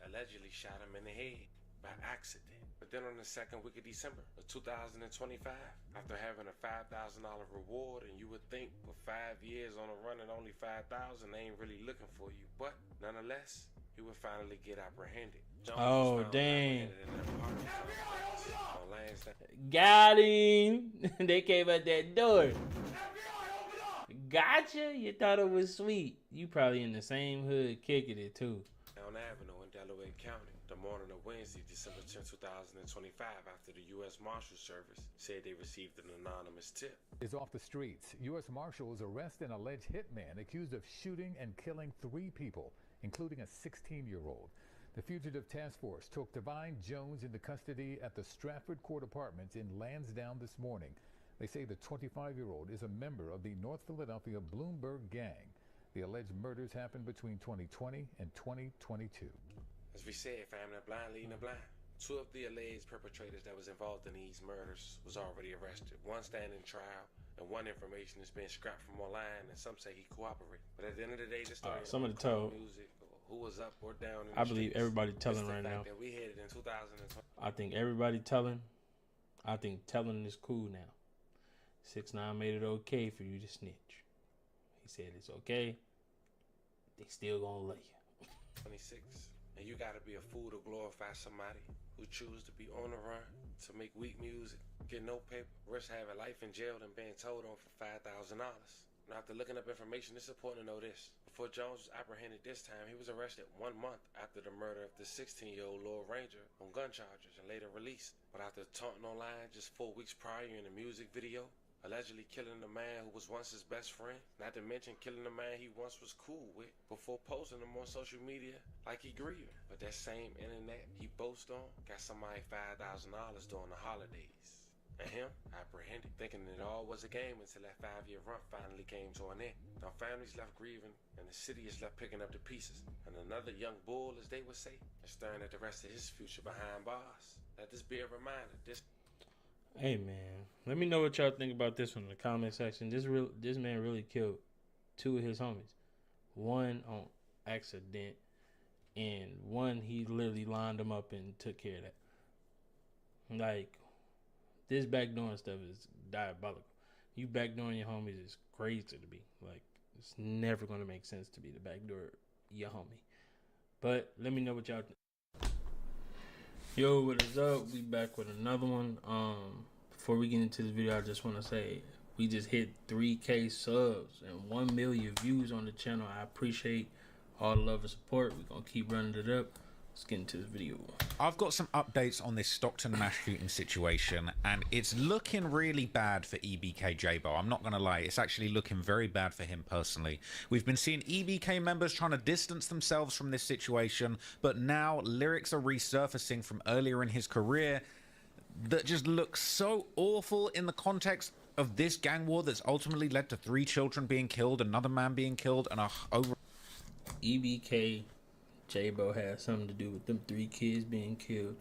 allegedly shot him in the head by accident. But then on the second week of December of 2025, after having a $5,000 reward, and you would think with 5 years on a run and only 5,000, they ain't really looking for you. But nonetheless, he would finally get apprehended. Oh, dang. Got him. They came at that door. Gotcha. You thought it was sweet. You probably in the same hood kicking it too. Down Avenue in Delaware County, the morning of Wednesday, December 10, 2025, after the U.S. Marshal Service said they received an anonymous tip. Is off the streets. U.S. Marshals arrest an alleged hitman accused of shooting and killing 3 people, including a 16-year-old. The fugitive task force took Divine Jones into custody at the Stratford Court Apartments in Lansdowne this morning. They say the 25-year-old is a member of the North Philadelphia Bloomberg gang. The alleged murders happened between 2020 and 2022. As we said, family, a blind leading a blind. 2 of the alleged perpetrators that was involved in these murders was already arrested. 1 standing trial, and 1 information is being scrapped from online, and some say he cooperated. But at the end of the day, the story somebody told music, who was up or down in I believe everybody telling right now. That we headed in 2020. I think everybody telling. I think telling is cool now. 6ix9ine made it okay for you to snitch. He said it's okay. They still gonna lay you. 26. And you gotta be a fool to glorify somebody who choose to be on the run, to make weak music, get no paper, risk having life in jail and being told on for $5,000. Now, after looking up information, it's important to know this. Before Jones was apprehended this time, he was arrested 1 month after the murder of the 16-year-old Lord Ranger on gun charges and later released. But after taunting online just 4 weeks prior in a music video, allegedly killing the man who was once his best friend, not to mention killing the man he once was cool with, before posting him on social media like he grieving. But that same internet he boasted on got somebody $5,000 during the holidays. And him apprehended, thinking it all was a game until that 5-year run finally came to an end. Now families left grieving, and the city is left picking up the pieces. And another young bull, as they would say, is staring at the rest of his future behind bars. Let this be a reminder. Hey man, let me know what y'all think about this one in the comment section. This man really killed 2 of his homies. 1 on accident, and 1 he literally lined them up and took care of that. Like, this backdooring stuff is diabolical. You backdooring your homies is crazy to me. Like, it's never gonna make sense to be the backdoor your homie. But let me know what y'all think. Yo, what is up? We back with another one. Before we get into this video, I just want to say we just hit 3K subs and 1 million views on the channel. I appreciate all the love and support. We're gonna keep running it up. Let's get into this video. I've got some updates on this Stockton mass shooting situation, and it's looking really bad for EBK J-Bo. I'm not going to lie, it's actually looking very bad for him personally. We've been seeing EBK members trying to distance themselves from this situation, but now lyrics are resurfacing from earlier in his career that just look so awful in the context of this gang war that's ultimately led to 3 children being killed, another man being killed, and over... EBK J-Bo had something to do with them 3 kids being killed.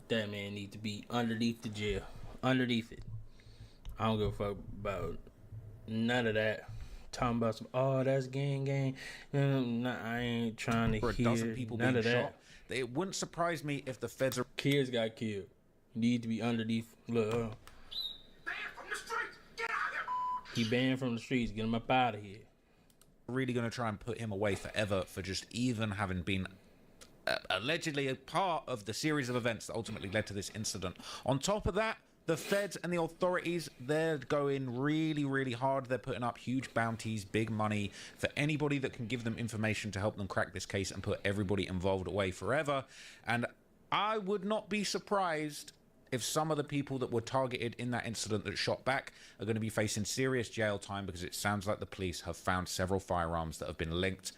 That man needs to be underneath the jail. Underneath it. I don't give a fuck about none of that. Talking about some, oh, that's gang. Nah, I ain't trying to hear people none of that. Shot. It wouldn't surprise me if the feds are... Kids got killed. Need to be underneath. Look, banned from the streets. Get out of here. He banned from the streets. Get him up out of here. Really going to try and put him away forever for just even having been allegedly a part of the series of events that ultimately led to this incident. On top of that, the feds and the authorities, they're going really, really hard. They're putting up huge bounties, big money for anybody that can give them information to help them crack this case and put everybody involved away forever. And I would not be surprised if some of the people that were targeted in that incident that shot back are going to be facing serious jail time, because it sounds like the police have found several firearms that have been linked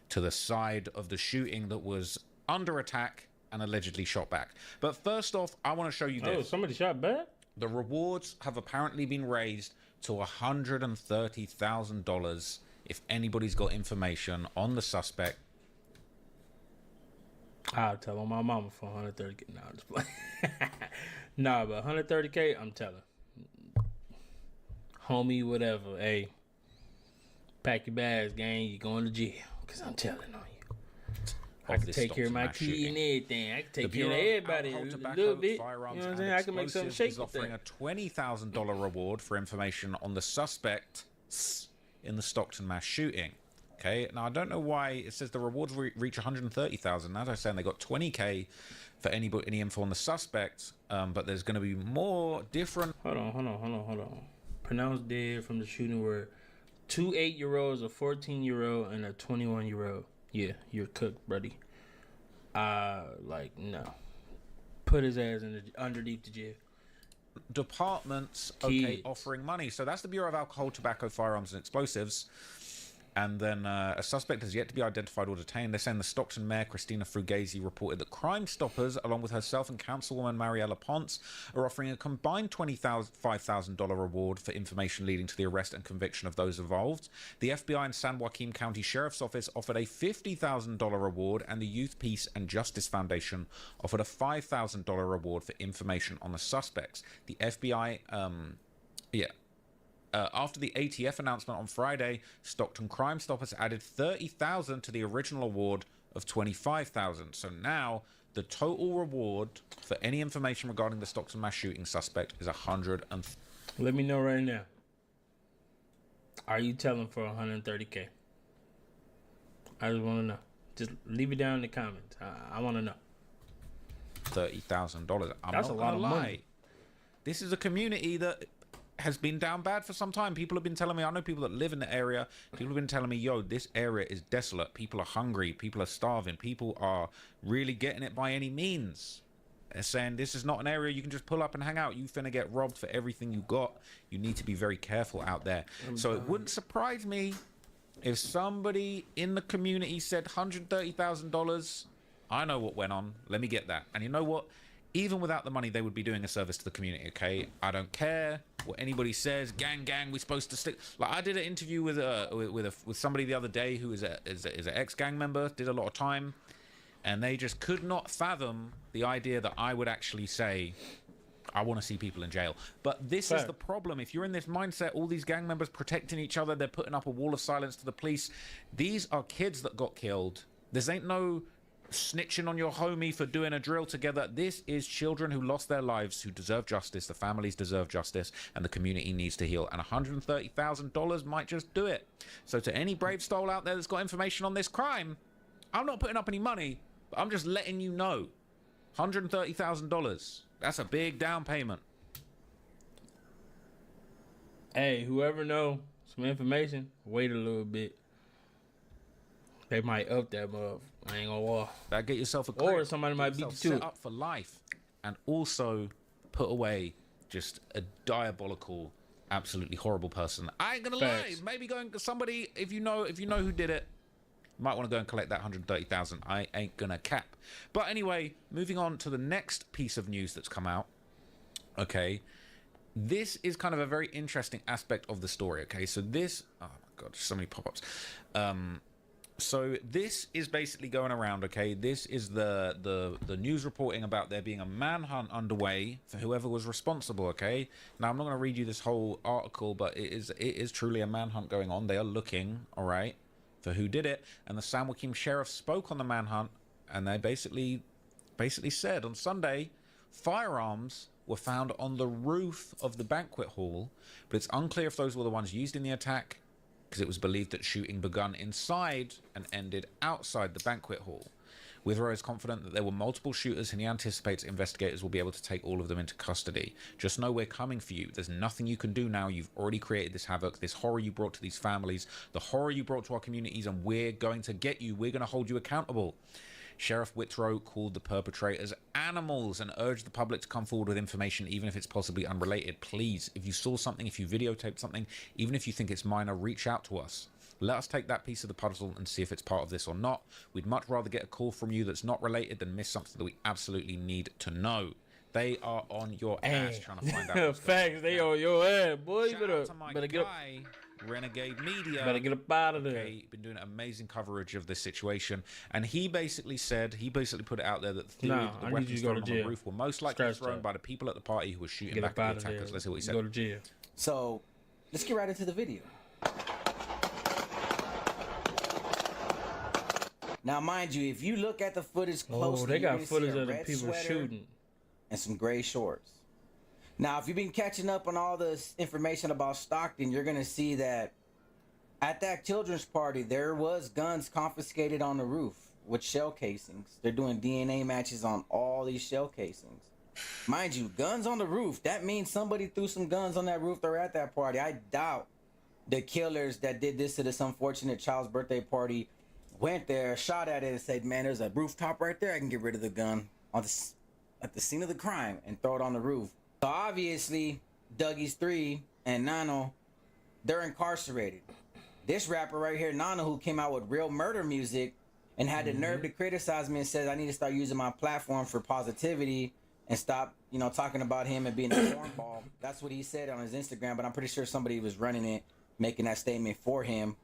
to the side of the shooting that was under attack and allegedly shot back. But first off, I want to show you this. Oh, somebody shot back? The rewards have apparently been raised to $130,000 if anybody's got information on the suspect. I'll tell on my mama for 130K. Nah, I'm just playing. Nah, but 130K, I'm telling. Homie, whatever. Hey, pack your bags, gang. You going to jail. Because I'm telling on you. I can take care of my kid and everything. I can take care of everybody a little bit. You know what I'm saying? I can make something shake is offering a $20,000 reward for information on the suspects in the Stockton mass shooting. Okay, now I don't know why it says the rewards reach 130,000. As I was saying, they got 20K for any info on the suspect, but there's going to be more different. Hold on. Pronounced dead from the shooting were 2 8-year-olds, a 14-year-old, and a 21-year-old. Yeah, you're cooked, buddy. No. Put his ass underneath the jail. Departments, okay, offering money. So that's the Bureau of Alcohol, Tobacco, Firearms, and Explosives. And then a suspect has yet to be identified or detained. They're saying the Stockton mayor, Christina Frugasi, reported that Crime Stoppers, along with herself and councilwoman Mariella Ponce, are offering a combined $25,000 reward for information leading to the arrest and conviction of those involved. The FBI and San Joaquin County Sheriff's Office offered a $50,000 reward, and the Youth Peace and Justice Foundation offered a $5,000 reward for information on the suspects. The FBI, after the ATF announcement on Friday, Stockton Crime Stoppers added $30,000 to the original award of $25,000. So now the total reward for any information regarding the Stockton mass shooting suspect is $100. Let me know right now. Are you telling for 130K? I just want to know. Just leave it down in the comments. I want to know. $30,000. That's a lot of money. This is a community that has been down bad for some time. People have been telling me, I know people that live in the area, people have been telling me, yo, this area is desolate. People are hungry. People are starving. People are really getting it by any means. They're saying this is not an area you can just pull up and hang out. You finna get robbed for everything you got. You need to be very careful out there. So it wouldn't surprise me if somebody in the community said $130,000. I know what went on. Let me get that. And you know what? Even without the money, they would be doing a service to the community, okay? I don't care what anybody says. Gang, we're supposed to stick. Like, I did an interview with somebody the other day who is an ex-gang member, did a lot of time, and they just could not fathom the idea that I would actually say, I want to see people in jail. But this is the problem. If you're in this mindset, all these gang members protecting each other, they're putting up a wall of silence to the police. These are kids that got killed. This ain't no snitching on your homie for doing a drill together. This is children who lost their lives, who deserve justice. The families deserve justice, and the community needs to heal. And $130,000 might just do it. So to any brave soul out there that's got information on this crime, I'm not putting up any money, but I'm just letting you know. $130,000. That's a big down payment. Hey, whoever know some information, wait a little bit. They might up that motherfucker. I ain't gonna walk. That get yourself a clip. Or somebody might beat you to set up for life, and also put away just a diabolical, absolutely horrible person. I ain't gonna lie. Maybe going to somebody, if you know who did it, you might want to go and collect that $130,000. I ain't gonna cap. But anyway, moving on to the next piece of news that's come out. Okay, this is kind of a very interesting aspect of the story. Okay, so this, oh my god, so many pop-ups. So this is basically going around, okay? This is the news reporting about there being a manhunt underway for whoever was responsible, okay? Now, I'm not going to read you this whole article, but it is truly a manhunt going on. They are looking, all right, for who did it. And the San Joaquin sheriff spoke on the manhunt, and they basically said on Sunday, firearms were found on the roof of the banquet hall, but it's unclear if those were the ones used in the attack, because it was believed that shooting begun inside and ended outside the banquet hall. Withrow is confident that there were multiple shooters, and he anticipates investigators will be able to take all of them into custody. Just know we're coming for you. There's nothing you can do now. You've already created this havoc, this horror you brought to these families, the horror you brought to our communities, and we're going to get you. We're going to hold you accountable. Sheriff Withrow called the perpetrators animals and urged the public to come forward with information, even if it's possibly unrelated. Please, if you saw something, if you videotaped something, even if you think it's minor, reach out to us. Let us take that piece of the puzzle and see if it's part of this or not. We'd much rather get a call from you that's not related than miss something that we absolutely need to know. They are on your ass trying to find out. Facts, they on your ass, boy. Shout out to my guy, Renegade Media. Better get up out of there. Been doing amazing coverage of this situation, and he basically put it out there that the theory that the weapons thrown on the roof were most likely thrown by the people at the party who were shooting back at the attackers. Let's see what he said. Go to jail. So, let's get right into the video. Now, mind you, if you look at the footage closely, they got footage of the people shooting and some gray shorts. Now, if you've been catching up on all this information about Stockton, you're gonna see that at that children's party, there was guns confiscated on the roof with shell casings. They're doing DNA matches on all these shell casings. Mind you, guns on the roof, that means somebody threw some guns on that roof. They're at that party. I doubt the killers that did this to this unfortunate child's birthday party went there, shot at it, and said, man, there's a rooftop right there. I can get rid of the gun on at the scene of the crime and throw it on the roof. So obviously, Dougie's 3 and Nano, they're incarcerated. This rapper right here, Nano, who came out with real murder music and had the nerve to criticize me and says I need to start using my platform for positivity and stop, you know, talking about him and being a cornball. That's what he said on his Instagram, but I'm pretty sure somebody was running it, making that statement for him.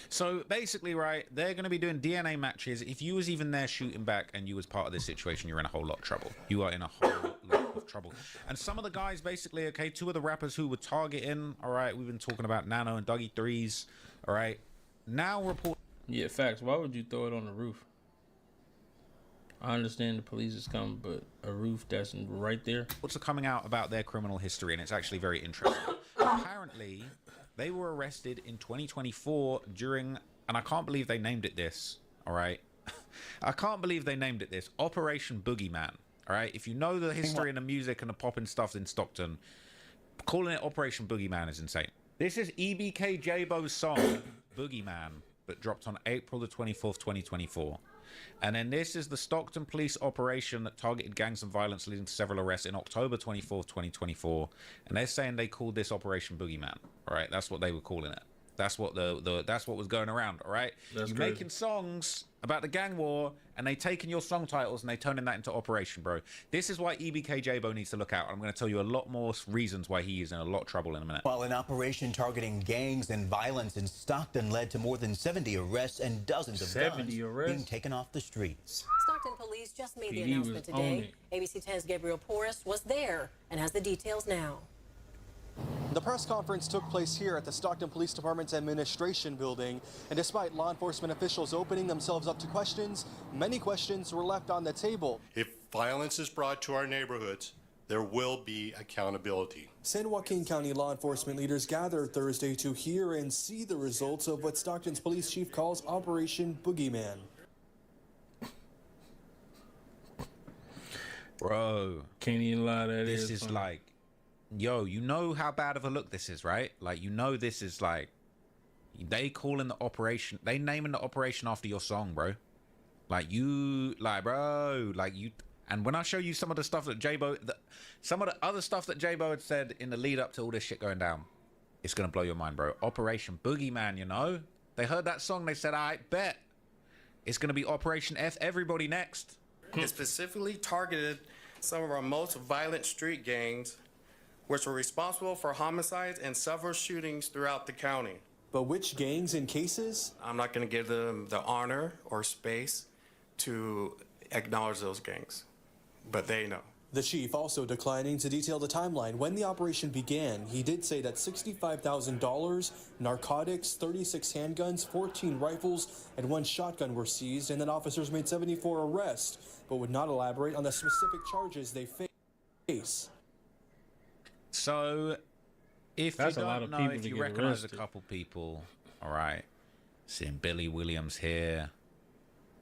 So basically, right, they're going to be doing DNA matches. If you was even there shooting back and you was part of this situation, you're in a whole lot of trouble. You are in a whole lot of trouble. And some of the guys basically, okay, 2 of the rappers who were targeting, all right, we've been talking about Nano and Dougie 3s, all right, now report. Yeah, facts. Why would you throw it on the roof? I understand the police is coming, but a roof that's right there. What's coming out about their criminal history, and it's actually very interesting. Apparently, they were arrested in 2024 during, and I can't believe they named it this, all right? I can't believe they named it this, Operation Boogeyman, all right? If you know the history and the music and the poppin' stuff in Stockton, calling it Operation Boogeyman is insane. This is EBK J-Bo's song, Boogeyman, that dropped on April the 24th, 2024. And then this is the Stockton police operation that targeted gangs and violence, leading to several arrests in October 24th, 2024. And they're saying they called this Operation Boogeyman. All right, that's what they were calling it. That's what that's what was going around. All right, you're making songs about the gang war, and they taking your song titles and they turning that into Operation, bro. This is why EBK J-Bo needs to look out. I'm going to tell you a lot more reasons why he is in a lot of trouble in a minute. While an operation targeting gangs and violence in Stockton led to more than 70 arrests and dozens of guns being taken off the streets. Stockton police just made the announcement today. ABC 10's Gabriel Porras was there and has the details now. The press conference took place here at the Stockton Police Department's administration building, and despite law enforcement officials opening themselves up to questions, many questions were left on the table. If violence is brought to our neighborhoods, there will be accountability. San Joaquin County law enforcement leaders gathered Thursday to hear and see the results of what Stockton's police chief calls Operation Boogeyman. Bro, can't even lie, this is like, yo, you know how bad of a look this is, right? Like, you know, this is like, they calling the operation, they naming the operation after your song, bro. Like, you, like, bro, like, you, and when I show you some of the stuff that J-Bo, some of the other stuff that J-Bo had said in the lead up to all this shit going down, it's gonna blow your mind, bro. Operation Boogeyman, you know? They heard that song, they said, I bet it's gonna be Operation F everybody next. It specifically targeted some of our most violent street gangs, which were responsible for homicides and several shootings throughout the county. But which gangs and cases? I'm not going to give them the honor or space to acknowledge those gangs, but they know. The chief also declining to detail the timeline when the operation began. He did say that $65,000, narcotics, 36 handguns, 14 rifles, and 1 shotgun were seized, and that officers made 74 arrests, but would not elaborate on the specific charges they face. So, if That's you a lot don't of know, people if to you get recognize arrested. a couple people, all right, seeing Billy Williams here,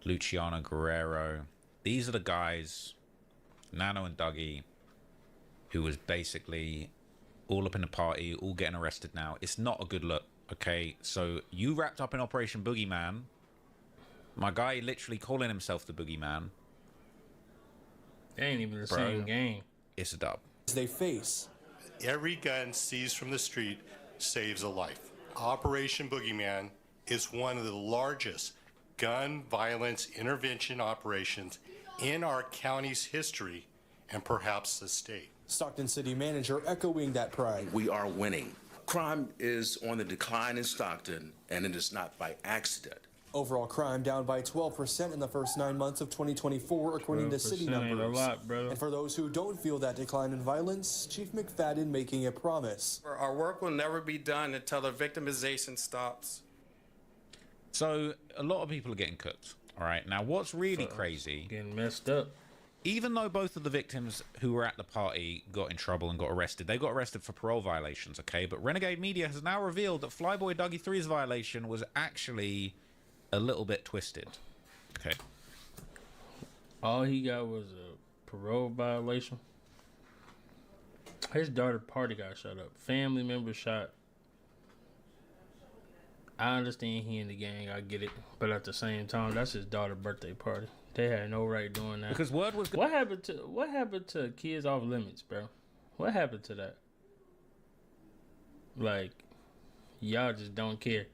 Luciano Guerrero, these are the guys, Nano and Dougie, who was basically all up in the party, all getting arrested now. It's not a good look, okay? So, you wrapped up in Operation Boogeyman, my guy literally calling himself the Boogeyman. They ain't even the Bro, same game. It's a dub. They face. Every gun seized from the street saves a life. Operation Boogeyman is one of the largest gun violence intervention operations in our county's history and perhaps the state. Stockton City Manager echoing that pride. We are winning. Crime is on the decline in Stockton, and it is not by accident. Overall crime down by 12% in the first 9 months of 2024, according to city numbers. A lot, brother. And for those who don't feel that decline in violence, Chief McFadden making a promise. Our work will never be done until the victimization stops. So a lot of people are getting cooked. All right. Now, what's really crazy? Getting messed up. Even though both of the victims who were at the party got in trouble and got arrested, they got arrested for parole violations, okay? But Renegade Media has now revealed that Flyboy Dougie 3's violation was actually a little bit twisted. Okay. All he got was a parole violation. His daughter's party got shut up. Family member shot. I understand he in the gang, I get it. But at the same time, that's his daughter's birthday party. They had no right doing that. Because word was... What happened to Kids Off Limits, bro? What happened to that? Like, y'all just don't care.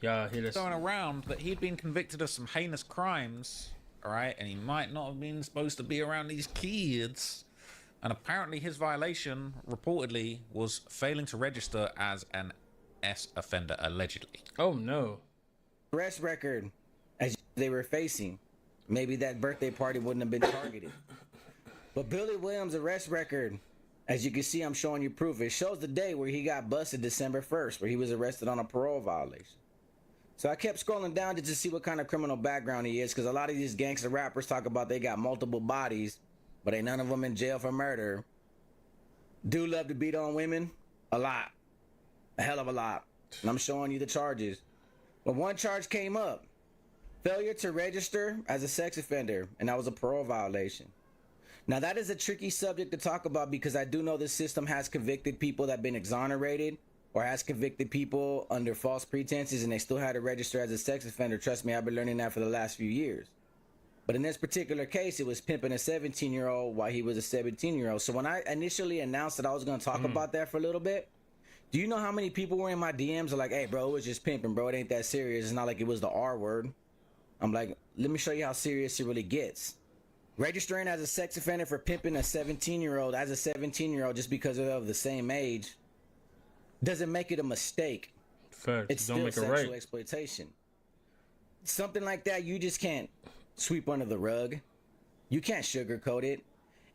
Y'all hit us. Going around that he'd been convicted of some heinous crimes, all right, and he might not have been supposed to be around these kids. And apparently his violation, reportedly, was failing to register as an S offender, allegedly. Oh, no. Arrest record as they were facing. Maybe that birthday party wouldn't have been targeted. But Billy Williams' arrest record, as you can see, I'm showing you proof. It shows the day where he got busted December 1st, where he was arrested on a parole violation. So I kept scrolling down just to see what kind of criminal background he is, because a lot of these gangster rappers talk about they got multiple bodies, but ain't none of them in jail for murder. Do love to beat on women? A lot. A hell of a lot. And I'm showing you the charges. But one charge came up. Failure to register as a sex offender, and that was a parole violation. Now that is a tricky subject to talk about because I do know the system has convicted people that have been exonerated or has convicted people under false pretenses and they still had to register as a sex offender. Trust me, I've been learning that for the last few years. But in this particular case, it was pimping a 17-year-old while he was a 17-year-old. So when I initially announced that I was going to talk about that for a little bit, do you know how many people were in my DMs are like, hey, bro, it was just pimping, bro. It ain't that serious. It's not like it was the R word. I'm like, let me show you how serious it really gets. Registering as a sex offender for pimping a 17-year-old as a 17-year-old just because they're of the same age doesn't make it a mistake. Facts. It's still sexual exploitation. Something like that, you just can't sweep under the rug. You can't sugarcoat it.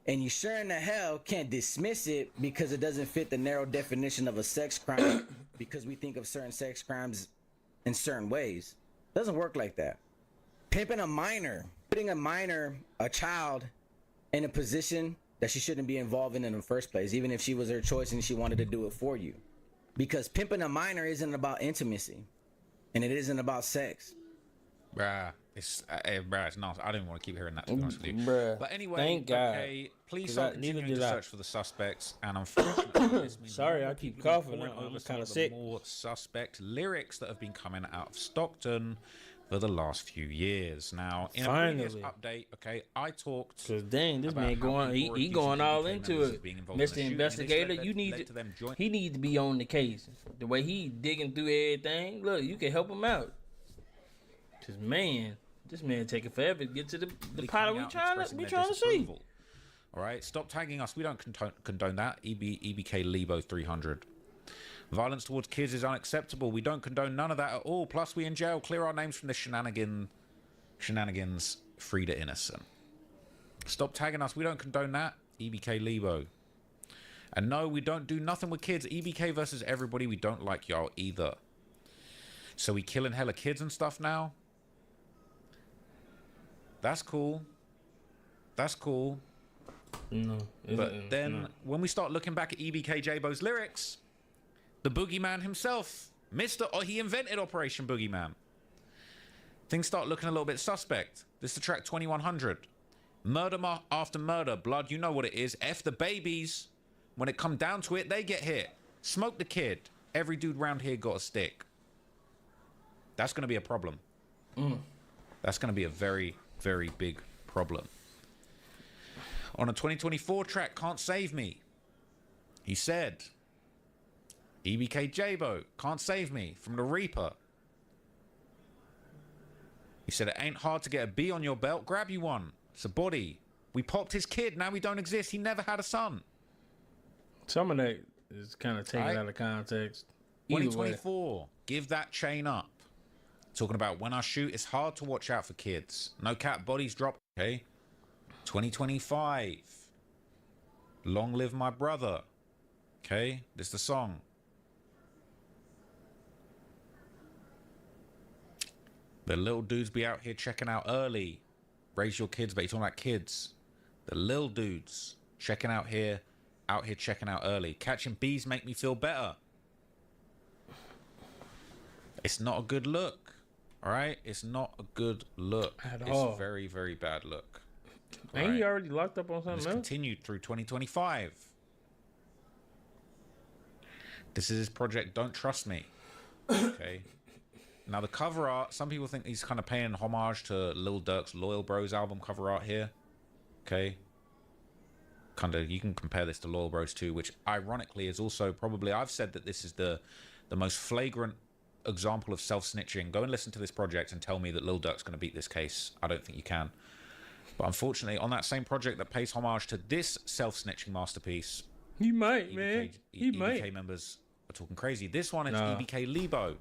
And you sure in the hell can't dismiss it because it doesn't fit the narrow definition of a sex crime because we think of certain sex crimes in certain ways. It doesn't work like that. Pimping a minor, putting a child in a position that she shouldn't be involved in the first place, even if she was her choice and she wanted to do it for you. Because pimping a minor isn't about intimacy, and it isn't about sex. It's not. I don't want to keep hearing that, to be honest with you. Bruh, but anyway, thank God. Okay, please start continuing to search for the suspects. And unfortunately, this means sorry, I keep coughing. I'm kind of sick. More suspect lyrics that have been coming out of Stockton for the last few years. Now, in a previous update, okay, I talked. Cause dang, this man going, he going all into it. Mr. Investigator, he needs to be on the case. The way he digging through everything, look, you can help him out. Cause man, this man taking forever to get to the pilot we trying to see. All right, stop tagging us. We don't condone that. EBK Lebo 300. Violence towards kids is unacceptable. We don't condone none of that at all. Plus, we in jail. Clear our names from the shenanigans. Free to innocent. Stop tagging us. We don't condone that. EBK Lebo. And no, we don't do nothing with kids. EBK versus everybody. We don't like y'all either. So we killing hella kids and stuff now. That's cool. That's cool. No. But then when we start looking back at EBK J-Bo's lyrics, the boogeyman himself, he invented Operation Boogeyman. Things start looking a little bit suspect. This is the track 2100. Murder after murder. Blood, you know what it is. F the babies. When it come down to it, they get hit. Smoke the kid. Every dude round here got a stick. That's going to be a problem. That's going to be a very, very big problem. On a 2024 track, Can't Save Me, he said, EBK J-Bo, Can't Save Me, from the Reaper. You said it ain't hard to get a B on your belt. Grab you one. It's a body. We popped his kid. Now we don't exist. He never had a son. Some of that is kind of taken out of context. Either 2024. Give that chain up. Talking about when I shoot, it's hard to watch out for kids. No cap, bodies drop. Okay. 2025. Long live my brother. Okay. This is the song. The little dudes be out here checking out early. Raise your kids, but you're talking about kids. The little dudes checking out here checking out early. Catching bees make me feel better. It's not a good look. All right? It's not a good look. At all. It's a very, very bad look. Ain't he already locked up on something It's else? continued through 2025. This is his project, Don't Trust Me. Okay. Now, the cover art, some people think he's kind of paying homage to Lil Durk's Loyal Bros album cover art here. Okay. Kind of, you can compare this to Loyal Bros 2, which ironically is also probably, I've said that this is the most flagrant example of self-snitching. Go and listen to this project and tell me that Lil Durk's going to beat this case. I don't think you can. But unfortunately, on that same project that pays homage to this self-snitching masterpiece, he might, man. He EBK might. members are talking crazy. This one is EBK Lebo.